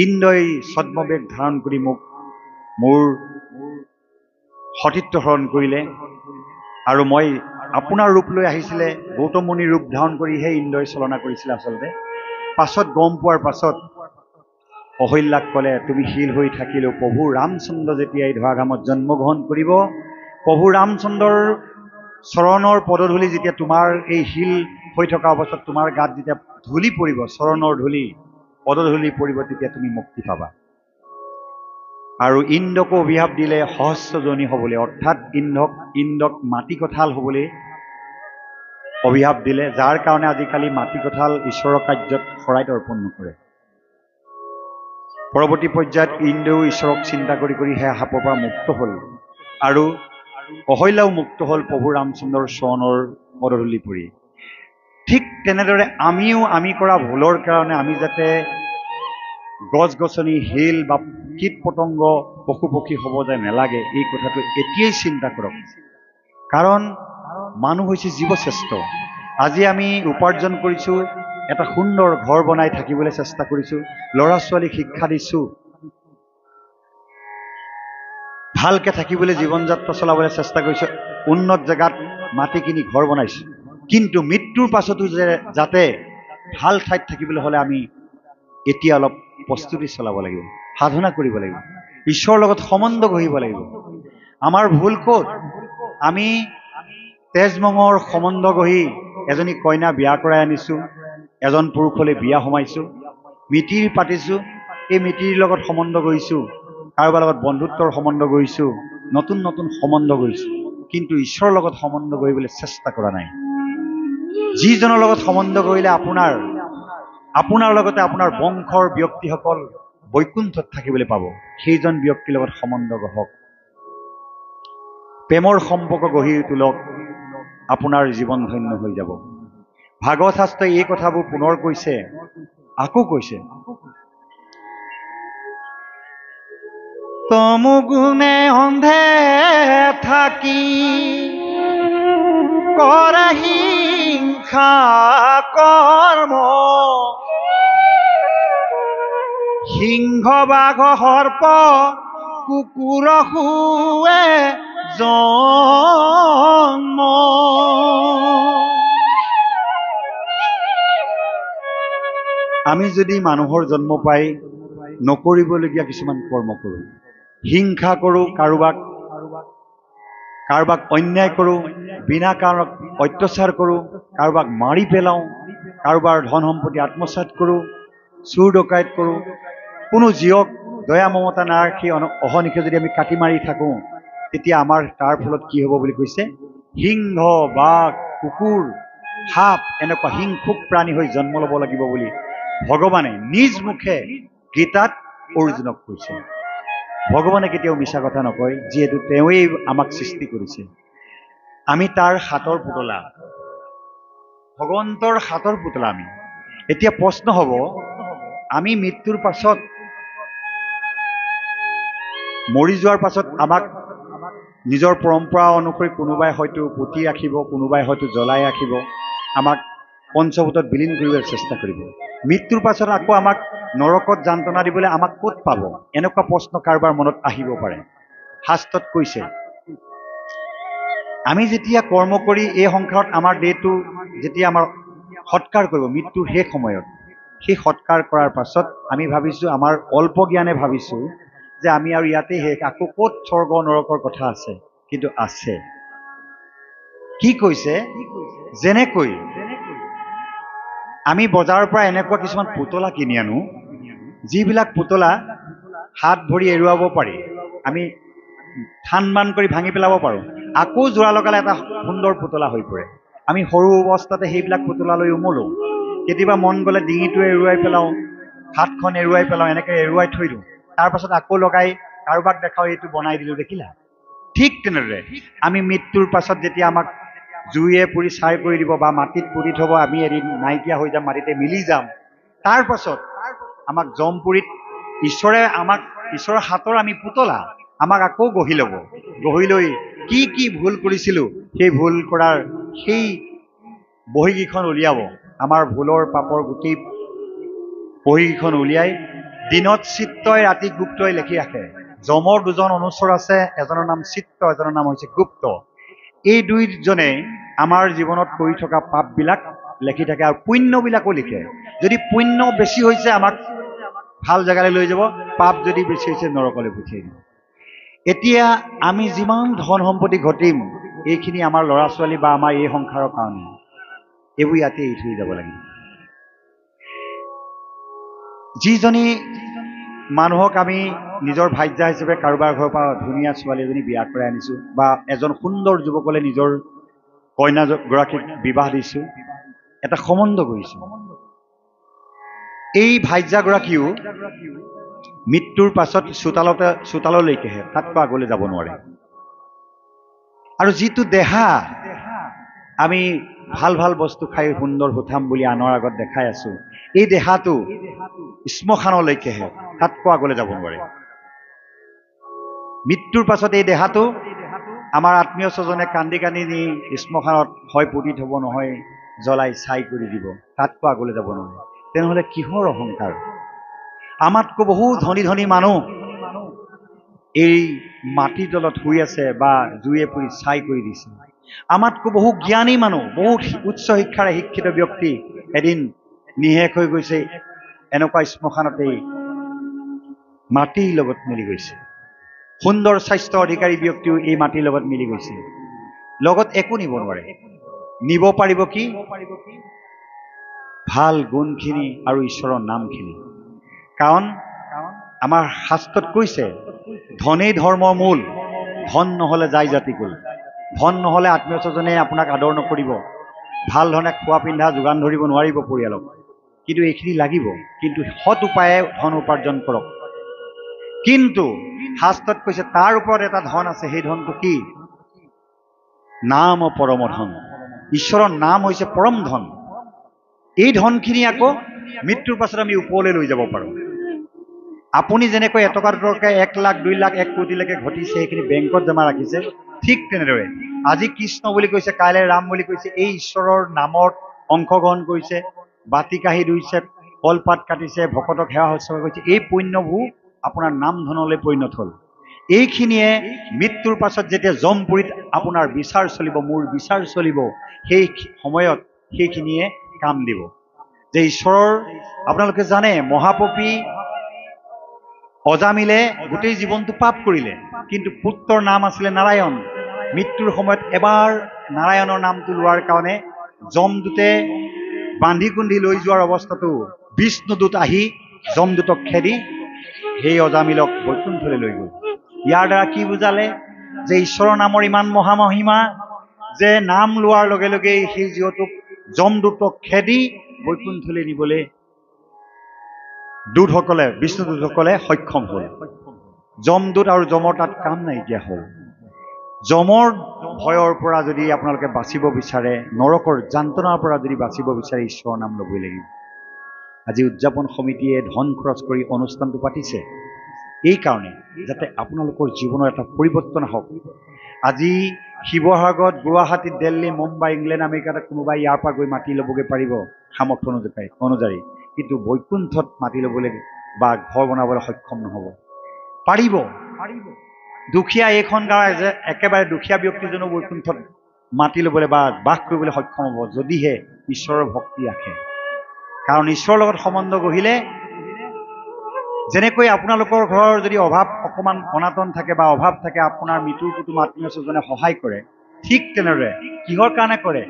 ইন্দ্ৰই ছদ্মবেশ ধাৰণ কৰি মোৰ সতীত্ব হৰণ কৰিলে আৰু মই আপোনাৰ ৰূপ লৈ আহিছিলে, গৌতম মুনিৰ ৰূপ ধাৰণ কৰিহে ইন্দ্ৰই চলনা কৰিছিলে আচলতে। পাছত গম পোৱাৰ পাছত অহল্যাক ক'লে, তুমি শীল হৈ থাকিলেও প্ৰভু ৰামচন্দ্ৰ যেতিয়া এই ধৰাধামত জন্মগ্ৰহণ কৰিব, প্ৰভু ৰামচন্দ্ৰৰ চৰণৰ পদধূলি যেতিয়া তোমাৰ এই শীল হৈ থকা অৱস্থাত তোমাৰ গাত যেতিয়া ধূলি পৰিব, চৰণৰ ধূলি পদধূলি পৰিব, তেতিয়া তুমি মুক্তি পাবা। আৰু ইন্দ্ৰকো অভিশাপ দিলে সহস্ৰজনী হ'বলৈ, অৰ্থাৎ ইন্দ্ৰক মাটি কঁঠাল হ'বলৈ অভিশাপ দিলে, যাৰ কাৰণে আজিকালি মাটি কঁঠাল ঈশ্বৰৰ কাৰ্যত শৰাইত অৰ্পণ নকৰে। পৰৱৰ্তী পৰ্যায়ত ইন্দ্ৰও ঈশ্বৰক চিন্তা কৰি কৰি সেই সাপৰ পৰা মুক্ত হ'ল আৰু অহল্যাও মুক্ত হ'ল প্ৰভু ৰামচন্দ্ৰৰ চৰণৰ পদধূলি পৰি। ঠিক তেনেদৰে আমি কৰা ভুলৰ কাৰণে আমি যাতে গছ গছনি, শিল বা কীট পতংগ, পশু পক্ষী হ'ব যে নালাগে, এই কথাটো এতিয়াই চিন্তা কৰক। কাৰণ মানুহ হৈছে জীৱশ্ৰেষ্ঠ। আজি আমি উপাৰ্জন কৰিছোঁ, এটা সুন্দৰ ঘৰ বনাই থাকিবলৈ চেষ্টা কৰিছোঁ, ল'ৰা ছোৱালীক শিক্ষা দিছোঁ, ভালকে থাকিবলৈ জীৱন যাত্ৰা চলাবলৈ চেষ্টা কৰিছোঁ, উন্নত জেগাত মাটি কিনি ঘৰ বনাইছোঁ। কিন্তু মৃত্যুৰ পাছতো যাতে ভাল ঠাইত থাকিবলৈ হ'লে আমি এতিয়া অলপ প্ৰস্তুতি চলাব লাগিব, সাধনা কৰিব লাগিব, ঈশ্বৰৰ লগত সম্বন্ধ গঢ়িব লাগিব। আমাৰ ভুল ক'ত? আমি তেজমঙৰ সম্বন্ধ গঢ়ি এজনী কইনা বিয়া কৰাই আনিছোঁ, এজন পুৰুষলৈ বিয়া সোমাইছোঁ, মিতিৰ পাতিছোঁ, এই মিতিৰ লগত সম্বন্ধ গঢ়িছোঁ, কাৰোবাৰ লগত বন্ধুত্বৰ সম্বন্ধ গঢ়িছোঁ, নতুন নতুন সম্বন্ধ গঢ়িছোঁ, কিন্তু ঈশ্বৰৰ লগত সম্বন্ধ গঢ়িবলৈ চেষ্টা কৰা নাই। যিজনৰ লগত সম্বন্ধ গঢ়িলে আপোনাৰ লগতে আপোনাৰ বংশৰ ব্যক্তিসকল বৈকুণ্ঠত থাকিবলৈ পাব, সেইজন ব্যক্তিৰ লগত সম্বন্ধ গঢ়ক। প্ৰেমৰ সম্পৰ্ক গঢ়ি তোলক, আপোনাৰ জীৱন ধন্য হৈ যাব। ভাগৱত শাস্ত্ৰই এই কথাবোৰ পুনৰ কৈছে, আকৌ কৈছে, তমু গুণে অন্ধে থাকি কৰে হিংসা কৰ্ম, সিংহ বাঘ সৰ্প কুকুৰ শুৱে জন্ম। আমি যদি মানুহৰ জন্ম পাই নকৰিবলগীয়া কিছুমান কৰ্ম কৰোঁ, হিংসা কৰোঁ, কাৰোবাক অন্যায় কৰোঁ, বিনা কাৰণত অত্যাচাৰ কৰোঁ, কাৰোবাক মাৰি পেলাওঁ, কাৰোবাৰ ধন সম্পত্তি আত্মসাৎ কৰোঁ, চুৰ ডকাইত কৰোঁ, কোনো জীৱক দয়া মমতা নাৰাখি অহৰ্নিশে যদি আমি কাটি মাৰি থাকোঁ, তেতিয়া আমাৰ তাৰ ফলত কি হ'ব বুলি কৈছে? সিংহ বাঘ কুকুৰ সাপ এনেকুৱা হিংসুক প্ৰাণী হৈ জন্ম ল'ব লাগিব বুলি ভগৱানে নিজ মুখে গীতাত অৰ্জুনক কৈছে। ভগৱানে কেতিয়াও মিছা কথা নকয়, যিহেতু তেওঁৱেই আমাক সৃষ্টি কৰিছে। আমি তাৰ হাতৰ পুতলা, ভগৱন্তৰ হাতৰ পুতলা আমি। এতিয়া প্ৰশ্ন হ'ব, আমি মৃত্যুৰ পাছত, মৰি যোৱাৰ পাছত আমাক নিজৰ পৰম্পৰা অনুসৰি কোনোবাই হয়তো পুতি ৰাখিব, কোনোবাই হয়তো জ্বলাই ৰাখিব, আমাক পঞ্চভূতত বিলীন কৰিবলৈ চেষ্টা কৰিব। মৃত্যুৰ পাছত আকৌ আমাক নৰকত যান্ত্ৰণা দিবলৈ আমাক ক'ত পাব? এনেকুৱা প্ৰশ্ন কাৰোবাৰ মনত আহিব পাৰে। শাস্ত্ৰত কৈছে, আমি যেতিয়া কৰ্ম কৰি এই সংসাৰত আমাৰ দেহটো যেতিয়া আমাৰ সৎকাৰ কৰিব মৃত্যুৰ শেষ সময়ত, সেই সৎকাৰ কৰাৰ পাছত আমি ভাবিছোঁ, আমাৰ অল্প জ্ঞানে ভাবিছোঁ যে আমি আৰু ইয়াতে শেষ, আকৌ ক'ত স্বৰ্গ নৰকৰ কথা আছে? কিন্তু আছে। কি কৈছে? যেনেকৈ আমি বজাৰৰ পৰা এনেকুৱা কিছুমান পুতলা কিনি আনো, যিবিলাক পুতলা হাত ভৰি এৰুৱাব পাৰি, আমি থান বান কৰি ভাঙি পেলাব পাৰোঁ, আকৌ যোৰা লগালে এটা সুন্দৰ পুতলা হৈ পৰে। আমি সৰু অৱস্থাতে সেইবিলাক পুতলালৈ উমলো, কেতিয়াবা মন গ'লে ডিঙিটো এৰুৱাই পেলাওঁ, হাতখন এৰুৱাই পেলাওঁ, এনেকৈ এৰুৱাই থৈ দিওঁ, তাৰপাছত আকৌ লগাই কাৰোবাক দেখাওঁ, এইটো বনাই দিলোঁ দেখিলা। ঠিক তেনেদৰে আমি মৃত্যুৰ পাছত যেতিয়া আমাক জুইয়ে পুৰি ছাই কৰি দিব বা মাটিত পুতি থ'ব, আমি এদিন নাইকিয়া হৈ যাম, মাটিতে মিলি যাম। তাৰ পাছত আমাক জমপুৰীত ঈশ্বৰৰ হাতৰ আমি পুতলা, আমাক আকৌ গঢ়ি ল'ব, গঢ়ি লৈ কি কি ভুল কৰিছিলোঁ সেই ভুল কৰাৰ সেই বহীকেইখন উলিয়াব। আমাৰ ভুলৰ পাপৰ গোটেই বহীকেইখন উলিয়াই দিনত চিত্তই ৰাতি গুপ্তই লিখি ৰাখে। যমৰ দুজন অনুচৰ আছে, এজনৰ নাম চিত্ত, এজনৰ নাম হৈছে গুপ্ত। এই দুইজনে আমাৰ জীৱনত কৰি থকা পাপবিলাক লিখি থাকে আৰু পুণ্যবিলাকো লিখে। যদি পুণ্য বেছি হৈছে আমাক ভাল জেগালৈ লৈ যাব, পাপ যদি বেছি হৈছে নৰকলৈ পঠিয়াই দিব। এতিয়া আমি যিমান ধন সম্পত্তি ঘটিম, এইখিনি আমাৰ ল'ৰা ছোৱালী বা আমাৰ এই সংসাৰৰ কাৰণে, এইবোৰ ইয়াতে এৰি থৈ যাব লাগিব। যিজনী মানুহক আমি নিজৰ ভাৰ্যা হিচাপে কাৰোবাৰ ঘৰৰ পৰা ধুনীয়া ছোৱালী এজনী বিয়া কৰাই আনিছোঁ, বা এজন সুন্দৰ যুৱকলে নিজৰ কইনাগৰাকীক বিবাহ দিছোঁ, এটা সম্বন্ধ কৰিছোঁ, এই ভাৰ্যাগৰাকীও মৃত্যুৰ পাছত চোতাললৈকেহে, তাতকৈ আগলৈ যাব নোৱাৰে। আৰু যিটো দেহা আমি ভাল ভাল বস্তু খাই সুন্দৰ সুঠাম বুলি আনৰ আগত দেখাই আছোঁ, এই দেহাটো শ্মশানলৈকেহে, তাতকৈ আগলৈ যাব নোৱাৰে। মৃত্যুৰ পাছত এই দেহাটো আমাৰ আত্মীয় স্বজনে কান্দি কান্দি নি শ্মশানত হয় পুতি থ'ব, নহয় জ্বলাই ছাই কৰি দিব, তাতকৈ আগলৈ যাব নোৱাৰে। তেনেহ'লে কিহৰ অহংকাৰ? আমাতকৈ বহু ধনী ধনী মানুহ এই মাটিৰ তলত শুই আছে বা জুইয়ে পুৰি ছাই কৰি দিছে। আমাতকৈ বহু জ্ঞানী মানুহ, বহুত উচ্চ শিক্ষাৰে শিক্ষিত ব্যক্তি এদিন নিশেষ হৈ গৈছে, এনেকুৱা শ্মশানতেই মাটিৰ লগত মিলি গৈছে। সুন্দৰ স্বাস্থ্য অধিকাৰী ব্যক্তিও এই মাটিৰ লগত মিলি গৈছে। লগত একো নিব নোৱাৰে। নিব পাৰিব কি? ভাল গুণখিনি আৰু ঈশ্বৰৰ নামখিনি। কাৰণ আমাৰ শাস্ত্ৰত কৈছে ধনেই ধৰ্মৰ মূল, ধন নহ'লে যায় জাতি কুল। ধন নহ'লে আত্মীয় স্বজনে আপোনাক আদৰ নকৰিব, ভাল ধৰণে খোৱা পিন্ধা যোগান ধৰিব নোৱাৰিব পৰিয়ালক। কিন্তু এইখিনি লাগিব, কিন্তু সৎ উপায়ে ধন উপাৰ্জন কৰক। কিন্তু শাস্ত্ৰত কৈছে তাৰ ওপৰত এটা ধন আছে, সেই ধনটো কি? নাম পৰম ধন। ঈশ্বৰৰ নাম হৈছে পৰম ধন। এই ধনখিনি আকৌ মৃত্যুৰ পাছত আমি ওপৰলৈ লৈ যাব পাৰোঁ। আপুনি যেনেকৈ এটকা দুটকাকৈ 1 লাখ 2 লাখ 1 কোটিলৈকে ঘটিছে, সেইখিনি বেংকত জমা ৰাখিছে, ঠিক তেনেদৰে আজি কৃষ্ণ বুলি কৈছে, কাইলৈ ৰাম বুলি কৈছে, এই ঈশ্বৰৰ নামত অংশগ্ৰহণ কৰিছে, বাতি কাঢ়ি ধুইছে, কলপাত কাটিছে, ভকতক সেৱা শুশ্ৰূষা কৰিছে, এই পুণ্যবোৰ আপোনাৰ নাম ধনলৈ পৰিণত হ'ল। এইখিনিয়ে মৃত্যুৰ পাছত যেতিয়া যমপুৰীত আপোনাৰ বিচাৰ চলিব, মোৰ বিচাৰ চলিব, সেই সময়ত সেইখিনিয়ে কাম দিব। যে ঈশ্বৰৰ আপোনালোকে জানে মহাপপী অজামিলে গোটেই জীৱনটো পাপ কৰিলে, কিন্তু পুত্ৰৰ নাম আছিলে নাৰায়ণ। মৃত্যুৰ সময়ত এবাৰ নাৰায়ণৰ নামটো লোৱাৰ কাৰণে যমদূতে বান্ধি কুন্ধি লৈ যোৱাৰ অৱস্থাটো বিষ্ণুদূত আহি যমদূতক খেদি সেই অজামিলক বৈকুণ্ঠলৈ লৈ গ'ল। ইয়াৰ দ্বাৰা কি বুজালে? যে ঈশ্বৰৰ নামৰ ইমান মহামহিমা যে নাম লোৱাৰ লগে লগেই সেই জীৱটোক যমদূতক খেদি বৈকুণ্ঠলৈ নিবলৈ দূতসকলে, বিষ্ণুদূতসকলে সক্ষম হ'ল। যমদূত আৰু যমৰ তাত কাম নাইকিয়া হ'ল। যমৰ ভয়ৰ পৰা যদি আপোনালোকে বাচিব বিচাৰে, নৰকৰ যান্ত্ৰনাৰ পৰা যদি বাচিব বিচাৰে, ঈশ্বৰৰ নাম ল'বই লাগিব। আজি উদযাপন সমিতিয়ে ধন খৰচ কৰি অনুষ্ঠানটো পাতিছে এই কাৰণে, যাতে আপোনালোকৰ জীৱনৰ এটা পৰিৱৰ্তন হওক। আজি শিৱসাগৰত, গুৱাহাটীত, দিল্লী, মুম্বাই, ইংলেণ্ড, আমেৰিকাত কোনোবাই ইয়াৰ পৰা গৈ মাটি ল'বগৈ পাৰিব সামৰ্থ্য অনুযায়ী, কিন্তু বৈকুণ্ঠত মাটি ল'বলৈ বা ঘৰ বনাবলৈ সক্ষম নহ'ব। পাৰিব। দুখীয়া এইখন গাঁৱৰ একেবাৰে দুখীয়া ব্যক্তিজনো বৈকুণ্ঠত মাটি ল'বলৈ বা বাস কৰিবলৈ সক্ষম হ'ব, যদিহে ঈশ্বৰৰ ভক্তি ৰাখে। কাৰণ ঈশ্বৰৰ লগত সম্বন্ধ গঢ়িলে, যেনেকৈ আপোনালোকৰ ঘৰৰ যদি অভাৱ অকণমান অনাটন থাকে বা অভাৱ থাকে, আপোনাৰ মৃত্যুৰ কুটুম আত্মীয় স্বজনে সহায় কৰে, ঠিক তেনেদৰে কিহৰ কাৰণে কৰে?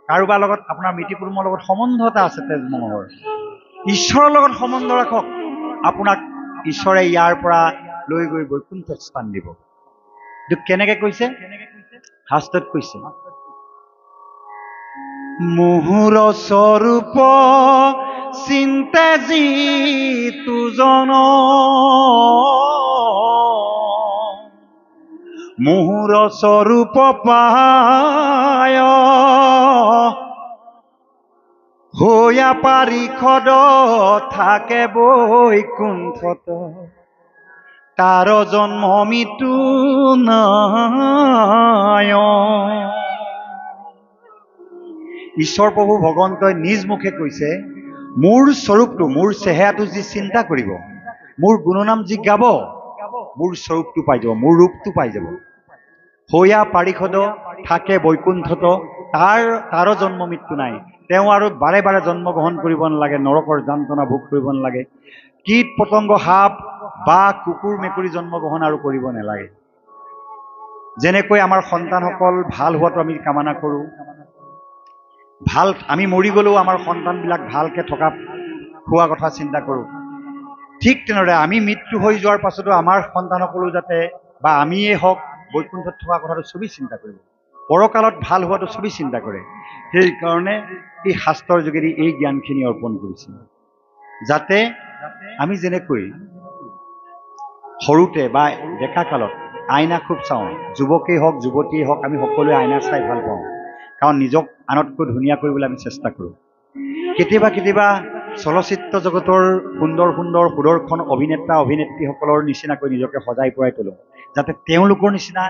কাৰোবাৰ লগত আপোনাৰ মৃত্যু কুটুমৰ লগত সম্বন্ধ এটা আছে তেজমহৰ, ঈশ্বৰৰ লগত সম্বন্ধ ৰাখক। আপোনাক ঈশ্বৰে ইয়াৰ পৰা লৈ গৈ বৈকুণ্ঠত স্থান দিব। এইটো কেনেকে কৈছে? শাস্ত্ৰত কৈছে, মুহুৰ স্বৰূপ চিন্তে যিতু জন, মুহুৰ স্বৰূপ পায় হৈয়া পাৰিষদ থাকে বৈকুণ্ঠত, তাৰ জন্ম মৃত্যু নাই। ঈশ্বৰ প্ৰভু ভগৱন্তই নিজ মুখে কৈছে, মোৰ স্বৰূপটো, মোৰ চেহেৰাটো যি চিন্তা কৰিব, মোৰ গুণনাম যি গাব, মোৰ স্বৰূপটো পাই যাব, মোৰ ৰূপটো পাই যাব। হৈয়া পাৰিষদ থাকে বৈকুণ্ঠত, তাৰ জন্ম মৃত্যু নাই। তেওঁ আৰু বাৰে বাৰে জন্মগ্ৰহণ কৰিব নালাগে, নৰকৰ যান্ত্ৰনা ভোগ কৰিব নালাগে, কীট পতংগ, সাপ বা কুকুৰ মেকুৰী জন্মগ্ৰহণ আৰু কৰিব নালাগে। যেনেকৈ আমাৰ সন্তানসকল ভাল হোৱাটো আমি কামনা কৰোঁ, ভাল আমি মৰি গ'লেও আমাৰ সন্তানবিলাক ভালকৈ থকা খোৱা কথা চিন্তা কৰোঁ, ঠিক তেনেদৰে আমি মৃত্যু হৈ যোৱাৰ পাছতো আমাৰ সন্তানসকলো যাতে বা আমিয়ে হওক বৈকুণ্ঠত থকা কথাটো চবেই চিন্তা কৰিব, পৰকালত ভাল হোৱাটো চবেই চিন্তা কৰে। সেইকাৰণে এই শাস্ত্ৰৰ যোগেদি এই জ্ঞানখিনি অৰ্পণ কৰিছে, যাতে আমি যেনেকৈ সৰুতে বা ডেকা কালত আইনা খুব চাওঁ, যুৱকেই হওক যুৱতীয়েই হওক, আমি সকলোৱে আইনা চাই ভাল পাওঁ, কাৰণ নিজক আনতকৈ ধুনীয়া কৰিবলৈ আমি চেষ্টা কৰোঁ। কেতিয়াবা কেতিয়াবা চলচ্চিত্ৰ জগতৰ সুন্দৰ সুন্দৰ সুদৰ্শন অভিনেতা অভিনেত্ৰীসকলৰ নিচিনাকৈ নিজকে সজাই পৰাই তোলোঁ, যাতে তেওঁলোকৰ নিচিনা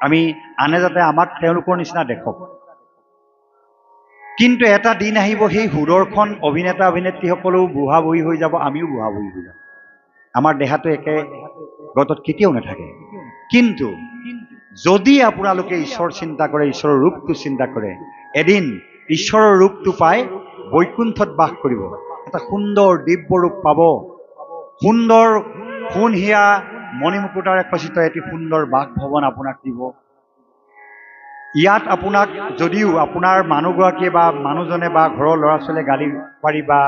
আমি আনে যাতে আমাক তেওঁলোকৰ নিচিনা দেখক। কিন্তু এটা দিন আহিব, সেই সুদৰ্শন অভিনেতা অভিনেত্ৰীসকলেও বুঢ়া বুঢ়ী হৈ যাব, আমিও বুঢ়া বুঢ়ী হৈ যাম। আমাৰ দেহাটো একে গতত কেতিয়াও নাথাকে। কিন্তু যদি আপোনালোকে ঈশ্বৰ চিন্তা কৰে, ঈশ্বৰৰ ৰূপটো চিন্তা কৰে, এদিন ঈশ্বৰৰ ৰূপটো পাই বৈকুণ্ঠত বাস কৰিব। এটা সুন্দৰ দিব্যৰূপ পাব, সুন্দৰ সোণ হিয়া মণিমুকুতাৰে খচিত এটি সুন্দৰ বাসভৱন আপোনাক দিব। ইয়াত আপোনাক যদিও আপোনাৰ মানুহগৰাকীয়ে বা মানুহজনে বা ঘৰৰ ল'ৰা ছোৱালীয়ে গালি পাৰি বা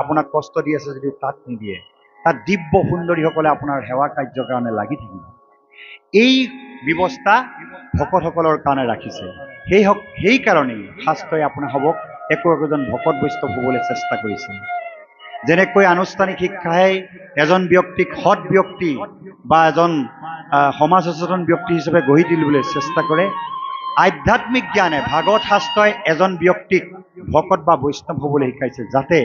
আপোনাক কষ্ট দি আছে যদিও তাত নিদিয়ে, তাত দিব্য সুন্দৰীসকলে আপোনাৰ সেৱা কাৰ্যৰ কাৰণে লাগি থাকিব। এই ব্যৱস্থা ভকতসকলৰ কাৰণে ৰাখিছে। সেইকাৰণেই শাস্ত্ৰই আপোনাৰ হ'বক একোজন ভকত বৈষ্ণৱ হ'বলৈ চেষ্টা কৰিছে। যেনেকৈ আনুষ্ঠানিক শিক্ষাই এজন ব্যক্তিক সৎ ব্যক্তি বা এজন সমাজ সচেতন ব্যক্তি হিচাপে গঢ়ি তুলিবলৈ চেষ্টা কৰে, আধ্যাত্মিক জ্ঞানে ভাগৱত শাস্ত্ৰই এজন ব্যক্তিক ভকত বা বৈষ্ণৱ হ'বলৈ শিকাইছে, যাতে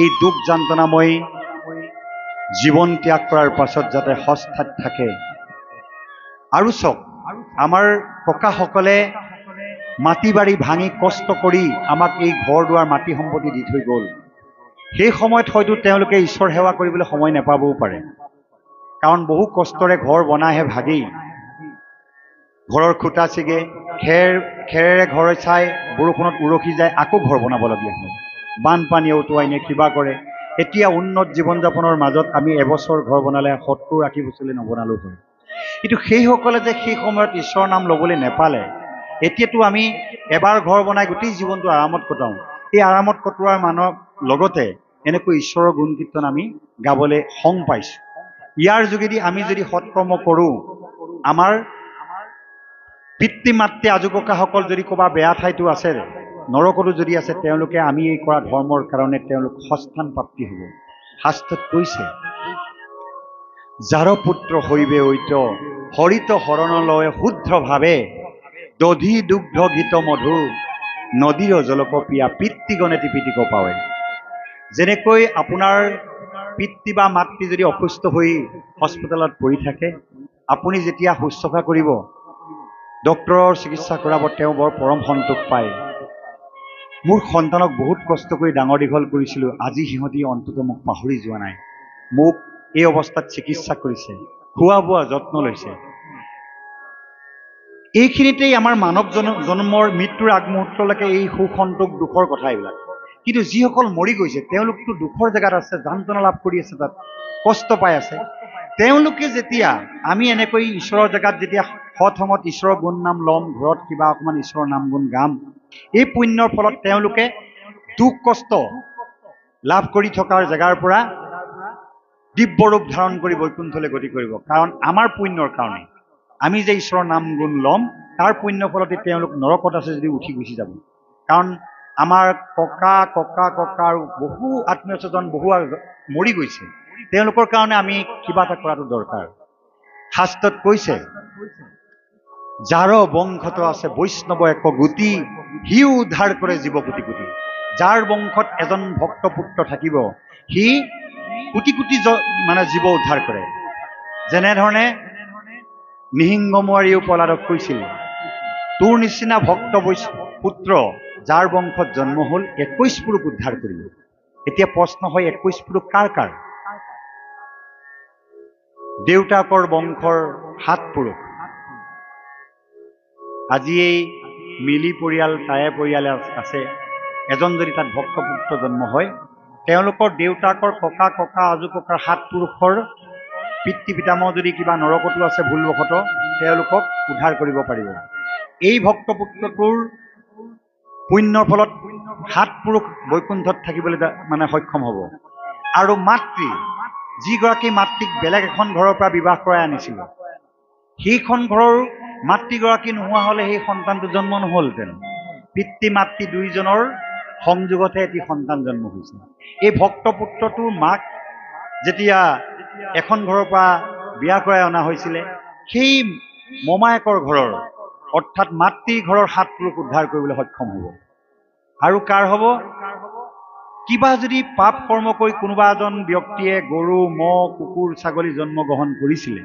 এই দুখ যন্ত্ৰণাময় জীৱন ত্যাগ কৰাৰ পাছত যাতে সস্থাত থাকে। আৰু চাওক, আমাৰ ককাসকলে মাটি বাৰী ভাঙি কষ্ট কৰি আমাক এই ঘৰ দুৱাৰ মাটি সম্পত্তি দি থৈ গ'ল। সেই সময়ত হয়তো তেওঁলোকে ঈশ্বৰ সেৱা কৰিবলৈ সময় নাপাবও পাৰে, কাৰণ বহু কষ্টৰে ঘৰ বনাইহে ভাগি ঘৰৰ খুঁটা ছিগে, খেৰেৰে ঘৰ চাই বৰষুণত উৰখি যায়, আকৌ ঘৰ বনাবলগীয়া হয়। বানপানীয়ে উটুৱাই নিয়ে, কিবা কৰে। এতিয়া উন্নত জীৱন যাপনৰ মাজত আমি এবছৰ ঘৰ বনালে 70-80 বছৰলৈ নবনালেও হয়। কিন্তু সেইসকলে যে সেই সময়ত ঈশ্বৰৰ নাম ল'বলৈ নেপালে, এতিয়াতো আমি এবাৰ ঘৰ বনাই গোটেই জীৱনটো আৰামত কটাওঁ। এই আৰামত কটোৱাৰ মানুহৰ লগতে এনেকৈ ঈশ্বৰৰ গুণ কীৰ্তন আমি গাবলৈ সং পাইছোঁ। ইয়াৰ যোগেদি আমি যদি সৎকৰ্ম কৰোঁ, আমাৰ পিতৃ মাতৃ আজু ককাসকল যদি ক'ৰবাত বেয়া ঠাইতো আছে, নৰকতো যদি আছে, তেওঁলোকে আমি এই কৰা ধৰ্মৰ কাৰণে তেওঁলোক সস্থান প্ৰাপ্তি হ'ব। শাস্ত্ৰত কৈছে, যাৰ পুত্ৰ হৈবে ঐত হৰিত শৰণ লয় শুদ্ধভাৱে, দধি দুগ্ধ গীত মধু নদীৰ জলক পিয়া পিতৃগণে টিপিটিক পাৱে। যেনেকৈ আপোনাৰ পিতৃ বা মাতৃ যদি অসুস্থ হৈ হস্পিটেলত পৰি থাকে, আপুনি যেতিয়া শুশ্ৰূষা কৰিব, ডক্তৰৰ চিকিৎসা কৰাব, তেওঁ বৰ পৰম সন্তোষ পায়। মোৰ সন্তানক বহুত কষ্ট কৰি ডাঙৰ দীঘল কৰিছিলোঁ, আজি সিহঁতি অন্ততঃ মোক পাহৰি যোৱা নাই, মোক এই অৱস্থাত চিকিৎসা কৰিছে, খোৱা বোৱা যত্ন লৈছে। এইখিনিতেই আমাৰ মানৱ জন্মৰ মৃত্যুৰ আগমুহূৰ্তলৈকে এই সুখ সন্তোষ দুখৰ কথা এইবিলাক। কিন্তু যিসকল মৰি গৈছে, তেওঁলোকতো দুখৰ জেগাত আছে, যান্ত্ৰণা লাভ কৰি আছে, তাত কষ্ট পাই আছে। তেওঁলোকে যেতিয়া আমি এনেকৈ ঈশ্বৰৰ জেগাত যেতিয়া সৎসংগত ঈশ্বৰৰ গুণ নাম ল'ম, ঘৰত কিবা অকণমান ঈশ্বৰৰ নাম গুণ গাম, এই পুণ্যৰ ফলত তেওঁলোকে দুখ কষ্ট লাভ কৰি থকাৰ জেগাৰ পৰা দিব্যৰূপ ধাৰণ কৰি বৈকুণ্ঠলৈ গতি কৰিব। কাৰণ আমাৰ পুণ্যৰ কাৰণে আমি যে ঈশ্বৰৰ নাম গুণ ল'ম, তাৰ পুণ্যৰ ফলতে তেওঁলোক নৰকত আছে যদি উঠি গুচি যাব। কাৰণ আমাৰ ককা আৰু বহু আত্মীয় স্বজন বহু মৰি গৈছে, তেওঁলোকৰ কাৰণে আমি কিবা এটা কৰাটো দৰকাৰ। শাস্ত্ৰত কৈছে, যাৰ বংশত আছে বৈষ্ণৱ এক গুটি, সি উদ্ধাৰ কৰে জীৱ কোটি কোটি। যাৰ বংশত এজন ভক্ত পুত্ৰ থাকিব, সি কোটি কোটি জীৱ উদ্ধাৰ কৰে। যেনেধৰণে নিহিংগমুৱাৰীও প্ৰহ্লাদক কৈছিল, তোৰ নিচিনা ভক্ত পুত্ৰ যাৰ বংশত জন্ম হ'ল, 21 পুৰুষ উদ্ধাৰ কৰিল। এতিয়া প্ৰশ্ন হয়, 21 পুৰুষ কাৰ কাৰ? দেউতাকৰ বংশৰ 7 পুৰুষ। আজি এই মিলি পৰিয়াল, তাৰে পৰিয়ালে আছে, এজন যদি তাত ভক্তপুত্ৰ জন্ম হয়, তেওঁলোকৰ দেউতাকৰ ককা আজু ককাৰ 7 পুৰুষৰ পিতৃ পিতামহ যদি কিবা নৰকতো আছে ভুলবশতঃ, তেওঁলোকক উদ্ধাৰ কৰিব পাৰিব। এই ভক্তপুত্ৰটোৰ পুণ্যৰ ফলত 7 পুৰুষ বৈকুণ্ঠত থাকিবলৈ সক্ষম হ'ব। আৰু মাতৃ, যিগৰাকী মাতৃক বেলেগ এখন ঘৰৰ পৰা বিবাহ কৰাই আনিছিল, সেইখন ঘৰৰ মাতৃগৰাকী নোহোৱা হ'লে সেই সন্তানটো জন্ম নহ'লহেঁতেন। পিতৃ মাতৃ দুয়োজনৰ সংযোগতহে এটি সন্তান জন্ম হৈছে। এই ভক্তপুত্ৰটোৰ মাক যেতিয়া এখন ঘৰৰ পৰা বিয়া কৰাই অনা হৈছিলে, সেই মমায়েকৰ ঘৰৰ অৰ্থাৎ মাতৃৰ ঘৰৰ 7 পুৰুষ উদ্ধাৰ কৰিবলৈ সক্ষম হ'ব। আৰু কাৰ হ'ব? কিবা যদি পাপ কৰ্ম কৰি কোনোবা এজন ব্যক্তিয়ে গৰু, ম'হ, কুকুৰ, ছাগলী জন্ম গ্ৰহণ কৰিছিলে,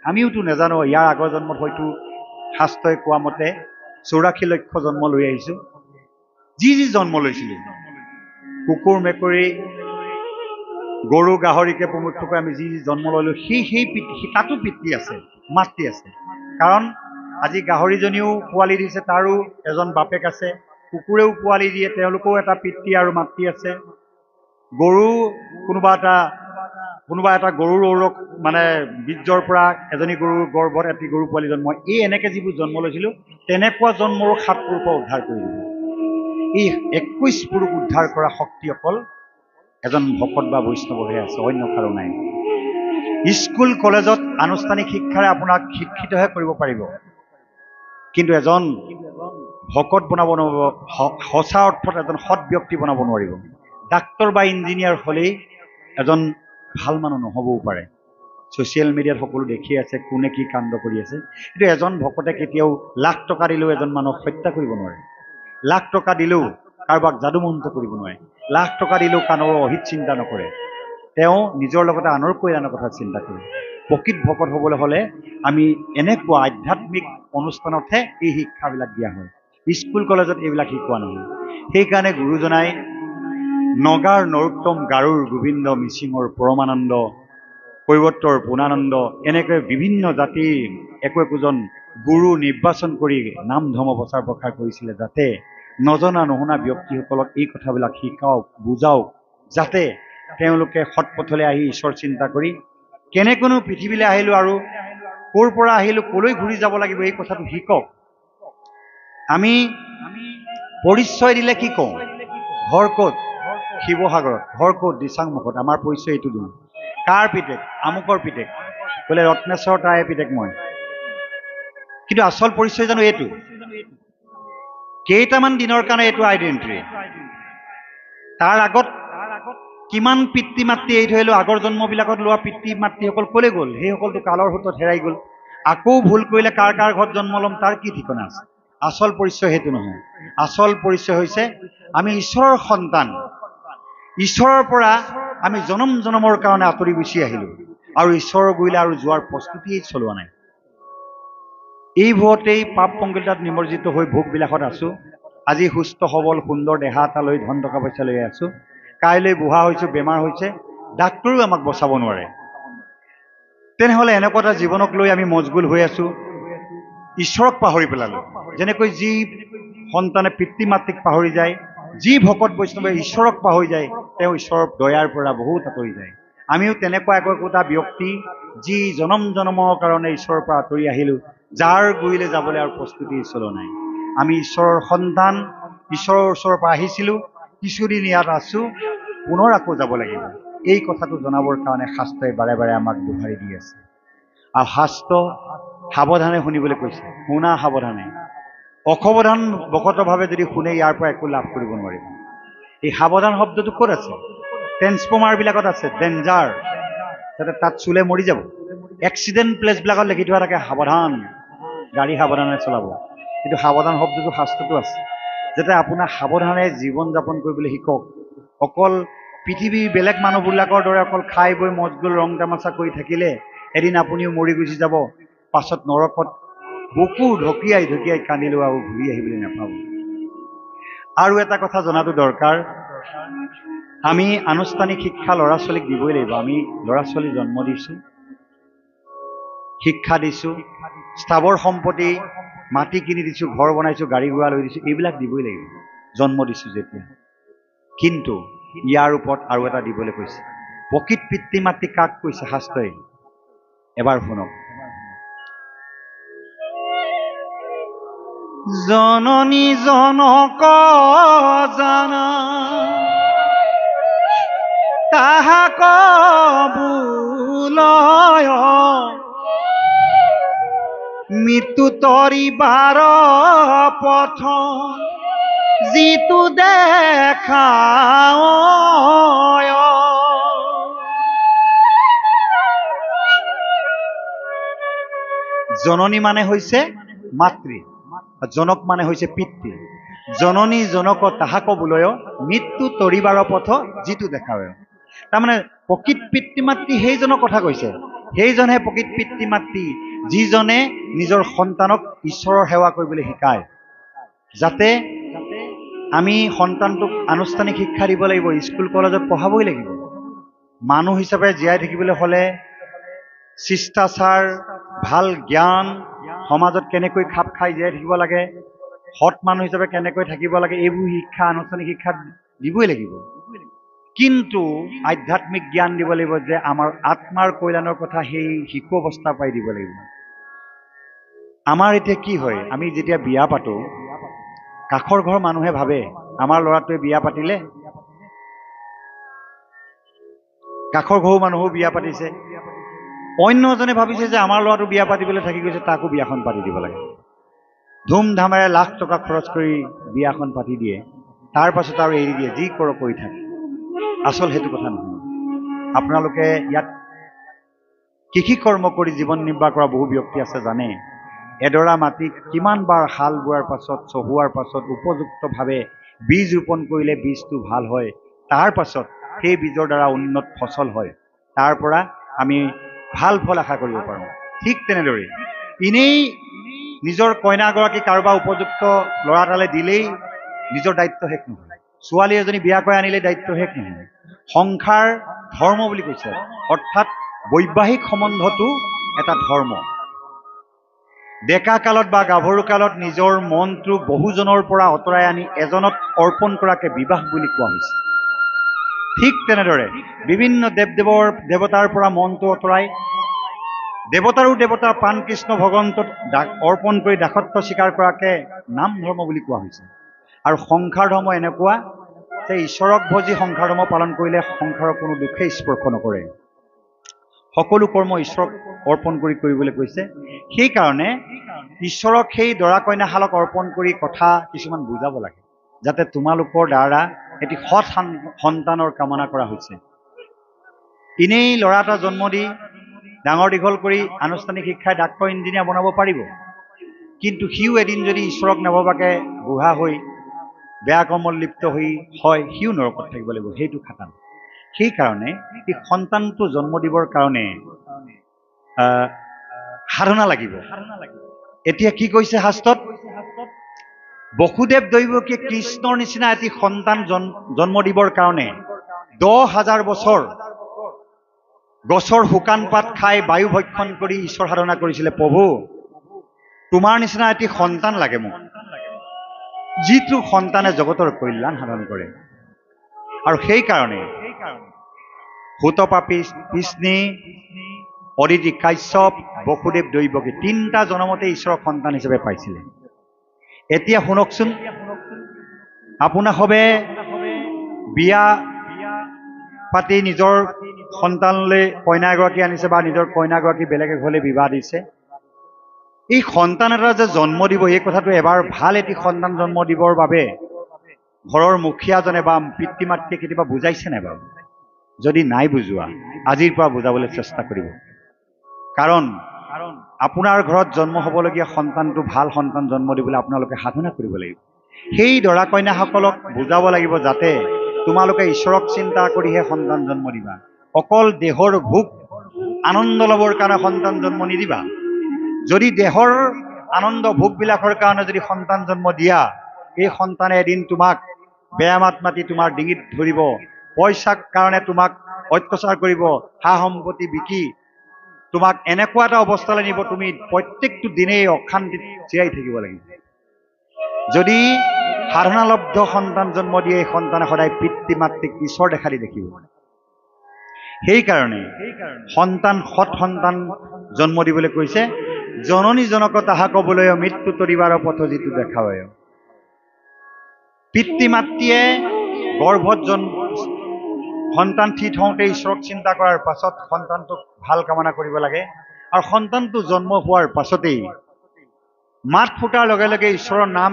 আমিওতো নাজানো, ইয়াৰ আগৰ জন্মত হয়তো শাস্ত্ৰই কোৱা মতে 84 লক্ষ জন্ম লৈ আহিছোঁ। যি জন্ম লৈছিলোঁ, কুকুৰ, মেকুৰী, গৰু, গাহৰিকে প্ৰমুখ্যকৈ আমি যি জন্ম ল'লোঁ, সেই তাতো পিতৃ আছে, মাতৃ আছে। কাৰণ আজি গাহৰিজনীও পোৱালি দিছে, তাৰো এজন বাপেক আছে, কুকুৰেও পোৱালি দিয়ে, তেওঁলোকেও এটা পিতৃ আৰু মাতৃ আছে। গৰু কোনোবা এটা গৰুৰ ঔৰক মানে বীৰ্যৰ পৰা এজনী গৰুৰ গৰ্ভত এটি গৰু পোৱালি জন্ম হয়। এই এনেকৈ যিবোৰ জন্ম লৈছিলোঁ তেনেকুৱা জন্মৰো 7 পুৰুষক উদ্ধাৰ কৰি দিব। এই 21 পুৰুষ উদ্ধাৰ কৰা শক্তি অকল এজন ভকত বা বৈষ্ণৱহে আছে, অন্য কাৰো নাই। স্কুল কলেজত আনুষ্ঠানিক শিক্ষাৰে আপোনাক শিক্ষিতহে কৰিব পাৰিব, কিন্তু এজন ভকত বনাব নোৱাৰিব, সঁচা অৰ্থত এজন সৎ ব্যক্তি বনাব নোৱাৰিব। ডাক্তৰ বা ইঞ্জিনিয়াৰ হ'লেই এজন ভাল মানুহ নহ'বও পাৰে। ছ'চিয়েল মিডিয়াত সকলো দেখি আছে কোনে কি কাণ্ড কৰি আছে, কিন্তু এজন ভকতে কেতিয়াও লাখ টকা দিলেও এজন মানুহক হত্যা কৰিব নোৱাৰে। লাখ টকা দিলেও কাৰোবাক যাদুমন্ত্ৰ কৰিব নোৱাৰে। লাখ টকা দিলেও কাণৰ অহিত চিন্তা নকৰে। তেওঁ নিজৰ লগতে আনৰ কল্যাণৰ কথা চিন্তা কৰে। প্ৰকৃত ভকত হ'বলৈ হ'লে আমি এনেকুৱা আধ্যাত্মিক অনুষ্ঠানতহে এই শিক্ষাবিলাক দিয়া হয়, স্কুল কলেজত এইবিলাক শিকোৱা নহয়। সেইকাৰণে গুৰুজনাই নগাৰ নৰোত্তম, গাৰুৰ গোবিন্দ, মিচিঙৰ পৰমানন্দ, কৈৱত্ৰৰ পূৰ্ণানন্দ, এনেকৈ বিভিন্ন জাতিৰ একোজন গুৰু নিৰ্বাচন কৰি নাম ধৰ্ম প্ৰচাৰ প্ৰসাৰ কৰিছিলে, যাতে নজনা নুশুনা ব্যক্তিসকলক এই কথাবিলাক শিকাওক, বুজাওক, যাতে তেওঁলোকে সৎপথলৈ আহি ঈশ্বৰ চিন্তা কৰি কেনেকৈনো পৃথিৱীলৈ আহিলোঁ আৰু ক'ৰ পৰা আহিলোঁ, ক'লৈ ঘূৰি যাব লাগিব, এই কথাটো শিকক। আমি পৰিচয় দিলে কি কওঁ? ঘৰ ক'ত? শিৱসাগৰত। ঘৰ ক'ত? দিচাংমুখত। আমাৰ পৰিচয় এইটো দিওঁ। কাৰ পিতেক? আমুকৰ পিতেক। বোলে ৰত্নেশ্বৰ তাৰে পিতেক মই। কিন্তু আচল পৰিচয় জানো এইটো? কেইটামান দিনৰ কাৰণে এইটো আইডেণ্টিটি। তাৰ আগত কিমান পিতৃ মাতৃ এৰি থৈ আহিলোঁ, আগৰ জন্মবিলাকত লোৱা পিতৃ মাতৃসকল ক'লৈ গ'ল? সেইসকলতো কালৰ সোঁতত হেৰাই গ'ল। আকৌ ভুল কৰিলে কাৰ কাৰ ঘৰত জন্ম ল'ম তাৰ কি ঠিকনা আছে? আচল পৰিচয় সেইটো নহয়। আচল পৰিচয় হৈছে আমি ঈশ্বৰৰ সন্তান। ঈশ্বৰৰ পৰা আমি জনম জনমৰ কাৰণে আঁতৰি গুচি আহিলোঁ আৰু ঈশ্বৰৰ গুৰিলে আৰু যোৱাৰ প্ৰস্তুতিয়েই চলোৱা নাই। এই ভুৱতেই পাপ পংকিলতাত নিমজ্জিত হৈ ভোগবিলাকত আছোঁ। আজি সুস্থ সবল সুন্দৰ দেহা এটা লৈ ধন টকা পইচা লৈ আছোঁ, কাইলৈ বুঢ়া হৈছোঁ, বেমাৰ হৈছে, ডাক্তৰেও আমাক বচাব নোৱাৰে। তেনেহ'লে এনেকুৱা এটা জীৱনক লৈ আমি মজগুল হৈ আছোঁ, ঈশ্বৰক পাহৰি পেলালোঁ। যেনেকৈ যি সন্তানে পিতৃ মাতৃক পাহৰি যায়, যি ভকত বৈষ্ণৱে ঈশ্বৰক পাহৰি যায়, তেওঁ ঈশ্বৰৰ দয়াৰ পৰা বহুত আঁতৰি যায়। আমিও তেনেকুৱা একোটা ব্যক্তি, যি জনম জনমৰ কাৰণে ঈশ্বৰৰ পৰা আঁতৰি আহিলোঁ, যাৰ গুৰিলৈ যাবলৈ আৰু প্ৰস্তুতি চলোৱা নাই। আমি ঈশ্বৰৰ সন্তান, ঈশ্বৰৰ ওচৰৰ পৰা আহিছিলোঁ, কিছুদিন ইয়াত আছোঁ, পুনৰ আকৌ যাব লাগিব। এই কথাটো জনাবৰ কাৰণে শাস্ত্ৰই বাৰে বাৰে আমাক দোহাৰি দি আছে। আৰু শাস্ত্ৰ সাৱধানে শুনিবলৈ কৈছে। শুনা সাৱধানে। অসাৱধান বশতভাৱে যদি শুনে ইয়াৰ পৰা একো লাভ কৰিব নোৱাৰিব। এই সাৱধান শব্দটো ক'ত আছে? ট্ৰেন্সফৰ্মাৰবিলাকত আছে, ডেঞ্জাৰ, যাতে তাত চুলে মৰি যাব। এক্সিডেণ্ট প্লেচবিলাকত লিখি থোৱা থাকে সাৱধান, গাড়ী সাৱধানে চলাব। কিন্তু সাৱধান শব্দটো শাস্ত্ৰটো আছে, যাতে আপোনাৰ সাৱধানে জীৱন যাপন কৰিবলৈ শিকক। অকল পৃথিৱীৰ বেলেগ মানুহবিলাকৰ দৰে অকল খাই বৈ মজগুল ৰং তামাচা কৰি থাকিলে এদিন আপুনিও মৰি গুচি যাব, পাছত নৰকত বুকু ঢকিয়াই ঢকিয়াই কান্দিলেও আৰু ঘূৰি আহিবলৈ নাপাব। আৰু এটা কথা জনাটো দৰকাৰ, আমি আনুষ্ঠানিক শিক্ষা ল'ৰা ছোৱালীক দিবই লাগিব। আমি ল'ৰা ছোৱালী জন্ম দিছোঁ, শিক্ষা দিছোঁ, স্থাৱৰ সম্পত্তি মাটি কিনি দিছোঁ, ঘৰ বনাইছোঁ, গাড়ী ঘোঁৰা লৈ দিছোঁ, এইবিলাক দিবই লাগিব জন্ম দিছোঁ যেতিয়া। কিন্তু ইয়াৰ ওপৰত আৰু এটা দিবলৈ কৈছে। প্ৰকৃত পিতৃ মাতৃ কাক কৈছে শাস্ত্ৰই? এবাৰ শুনক। জননী জনক জানা, তাহাক বুলয়, মৃত্যু তৰিবাৰ পথ যিটো দেখাও। জননী মানে হৈছে মাতৃ, জনক মানে হৈছে পিতৃ। জননী জনক তাহাক বুলয়, মৃত্যু তৰিবাৰ পথ যিটো দেখায়। তাৰমানে প্ৰকৃত পিতৃ মাতৃ সেইজনৰ কথা কৈছে। সেইজনহে প্ৰকৃত পিতৃ মাতৃ, যিজনে নিজৰ সন্তানক ঈশ্বৰৰ সেৱা কৰিবলৈ শিকায়। যাতে আমি সন্তানটোক আনুষ্ঠানিক শিক্ষা দিব লাগিব, স্কুল কলেজত পঢ়াবই লাগিব। মানুহ হিচাপে জীয়াই থাকিবলৈ হ'লে শিষ্টাচাৰ, ভাল জ্ঞান, সমাজত কেনেকৈ খাপ খাই জীয়াই থাকিব লাগে, সৎ মানুহ হিচাপে কেনেকৈ থাকিব লাগে, এইবোৰ শিক্ষা আনুষ্ঠানিক শিক্ষা দিবই লাগিব। কিন্তু আধ্যাত্মিক জ্ঞান দিব লাগিব যে আমাৰ আত্মাৰ কল্যাণৰ কথা সেই শিশু অৱস্থা পাই দিব লাগিব। আমাৰ এতিয়া কি হয়, আমি যেতিয়া বিয়া পাতো কাষৰ ঘৰৰ মানুহে ভাবে আমাৰ ল'ৰাটোৱে বিয়া পাতিলে, কাষৰ ঘৰৰ মানুহো বিয়া পাতিছে, অন্যজনে ভাবিছে যে আমাৰ ল'ৰাটো বিয়া পাতিবলৈ থাকি গৈছে, তাকো বিয়াখন পাতি দিব লাগে। ধুমধামেৰে লাখ টকা খৰচ কৰি বিয়াখন পাতি দিয়ে, তাৰ পাছত আৰু এৰি দিয়ে, যি কৰ কৰি থাকে। আচল সেইটো কথা নহয়। আপোনালোকে ইয়াত কৃষি কৰ্ম কৰি জীৱন নিৰ্বাহ কৰা বহু ব্যক্তি আছে জানে, এডৰা মাটিত কিমানবাৰ হাল বোৱাৰ পাছত, চহোৱাৰ পাছত উপযুক্তভাৱে বীজ ৰোপণ কৰিলে বীজটো ভাল হয়, তাৰ পাছত সেই বীজৰ দ্বাৰা উন্নত ফচল হয়, তাৰ পৰা আমি ভাল ফল আশা কৰিব পাৰোঁ। ঠিক তেনেদৰে এনেই নিজৰ কইনাগৰাকী কাৰোবাৰ উপযুক্ত ল'ৰা এটালৈ দিলেই নিজৰ দায়িত্ব শেষ নহয়, ছোৱালী এজনী বিয়া কৰি আনিলেই দায়িত্ব শেষ নহয়। সংসাৰ ধৰ্ম বুলি কৈছে, অৰ্থাৎ বৈবাহিক সম্বন্ধটো এটা ধৰ্ম। ডেকা কালত বা গাভৰু কালত নিজৰ মনটো বহুজনৰ পৰা আঁতৰাই আনি এজনত অৰ্পণ কৰাকে বিবাহ বুলি কোৱা হৈছে। ঠিক তেনেদৰে বিভিন্ন দেৱতাৰ পৰা মনটো আঁতৰাই দেৱতাৰো দেৱতা প্ৰাণ কৃষ্ণ ভগৱন্তত অৰ্পণ কৰি দাসত্ব স্বীকাৰ কৰাকে নাম ধৰ্ম বুলি কোৱা হৈছে। আৰু সংসাৰ ধৰ্ম এনেকুৱা যে ঈশ্বৰক ভজি সংসাৰ ধৰ্ম পালন কৰিলে সংসাৰৰ কোনো দুখেই স্পৰ্শ নকৰে, সকলো কৰ্ম ঈশ্বৰক অৰ্পণ কৰিবলৈ কৈছে। সেইকাৰণে ঈশ্বৰক সেই দৰা কইনাশালক অৰ্পণ কৰি কথা কিছুমান বুজাব লাগে, যাতে তোমালোকৰ দ্বাৰা এটি সৎ সন্তানৰ কামনা কৰা হৈছে। এনেই ল'ৰা এটা জন্ম দি ডাঙৰ দীঘল কৰি আনুষ্ঠানিক শিক্ষাই ডাক্তৰ ইঞ্জিনিয়াৰ বনাব পাৰিব, কিন্তু সিও এদিন যদি ঈশ্বৰক নভবাকে বুঢ়া হৈ বেয়া কৰ্মত লিপ্ত হয়, সিও নৰকত থাকিব লাগিব, সেইটো খাটান। সেইকাৰণে এই সন্তানটো জন্ম দিবৰ কাৰণে সাধনা লাগিব। এতিয়া কি কৈছে শাস্ত্ৰত, বসুদেৱ দৈৱকীয়ে কৃষ্ণৰ নিচিনা এটি সন্তান জন্ম দিবৰ কাৰণে 10,000 বছৰ গছৰ শুকান পাত খাই বায়ু ভক্ষণ কৰি ঈশ্বৰ সাধনা কৰিছিলে। প্ৰভু, তোমাৰ নিচিনা এটি সন্তান লাগে মোক, যিটো সন্তানে জগতৰ কল্যাণ সাধন কৰে। আৰু সেইকাৰণে হুতপাপী, পিষ্ণি, অদিতি, কাশ্যপ, বসুদেৱ দৈৱকী তিনিটা জনমতে ঈশ্বৰৰ সন্তান হিচাপে পাইছিলে। এতিয়া শুনকচোন, আপোনাক সবে বিয়া পাতি নিজৰ সন্তানলৈ কইনা এগৰাকী আনিছে বা নিজৰ কইনাগৰাকী বেলেগ এঘৰলৈ বিবাহ দিছে। এই সন্তান এটা যে জন্ম দিব, এই কথাটো এবাৰ ভাল এটি সন্তান জন্ম দিবৰ বাবে ঘৰৰ মুখীয়াজনে বা পিতৃ মাতৃয়ে কেতিয়াবা বুজাইছে নাই বাৰু? যদি নাই বুজোৱা, আজিৰ পৰা বুজাবলৈ চেষ্টা কৰিব। কাৰণ আপোনাৰ ঘৰত জন্ম হ'বলগীয়া সন্তানটো ভাল সন্তান জন্ম দিবলৈ আপোনালোকে সাধনা কৰিব লাগিব। সেই দৰা কইনাসকলক বুজাব লাগিব, যাতে তোমালোকে ঈশ্বৰক চিন্তা কৰিহে সন্তান জন্ম দিবা, অকল দেহৰ ভোগ আনন্দ ল'বৰ কাৰণে সন্তান জন্ম নিদিবা। যদি দেহৰ আনন্দ ভোগবিলাকৰ কাৰণে যদি সন্তান জন্ম দিয়া, এই সন্তানে এদিন তোমাক বেয়া মাত মাতি তোমাৰ ডিঙিত ধৰিব, পইচাৰ কাৰণে তোমাক অত্যাচাৰ কৰিব, সা সম্পত্তি বিকি তোমাক এনেকুৱা এটা অৱস্থালৈ নিব, তুমি প্ৰত্যেকটো দিনেই অশান্তিত জীয়াই থাকিব লাগিব। যদি সাধনালব্ধ সন্তান জন্ম দিয়ে, এই সন্তানে সদায় পিতৃ মাতৃক ঈশ্বৰ দেখা দি দেখিব। সেইকাৰণে সৎ সন্তান জন্ম দিবলৈ কৈছে, জননী জনক তাহা কবলৈ মৃত্যু তৰিবাৰ পথ যিটো দেখায়। পিতৃ মাতৃয়ে গৰ্ভত সন্তান ঠিক হওঁতে ঈশ্বৰক চিন্তা কৰাৰ পাছত সন্তানটোক ভাল কামনা কৰিব লাগে। আৰু সন্তানটো জন্ম হোৱাৰ পাছতেই মাত ফুটাৰ লগে লগে ঈশ্বৰৰ নাম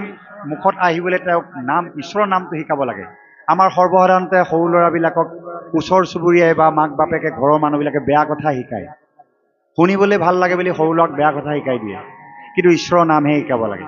মুখত আহিবলৈ তেওঁক ঈশ্বৰৰ নামটো শিকাব লাগে। আমাৰ সৰ্বসাধাৰণতে সৰু ল'ৰাবিলাকক ওচৰ চুবুৰীয়াই বা মাক বাপেকে ঘৰৰ মানুহবিলাকে বেয়া কথা শিকায়, শুনিবলৈ ভাল লাগে বুলি সৰু ল'ৰাক বেয়া কথা শিকাই দিয়ে, কিন্তু ঈশ্বৰৰ নামহে শিকাব লাগে।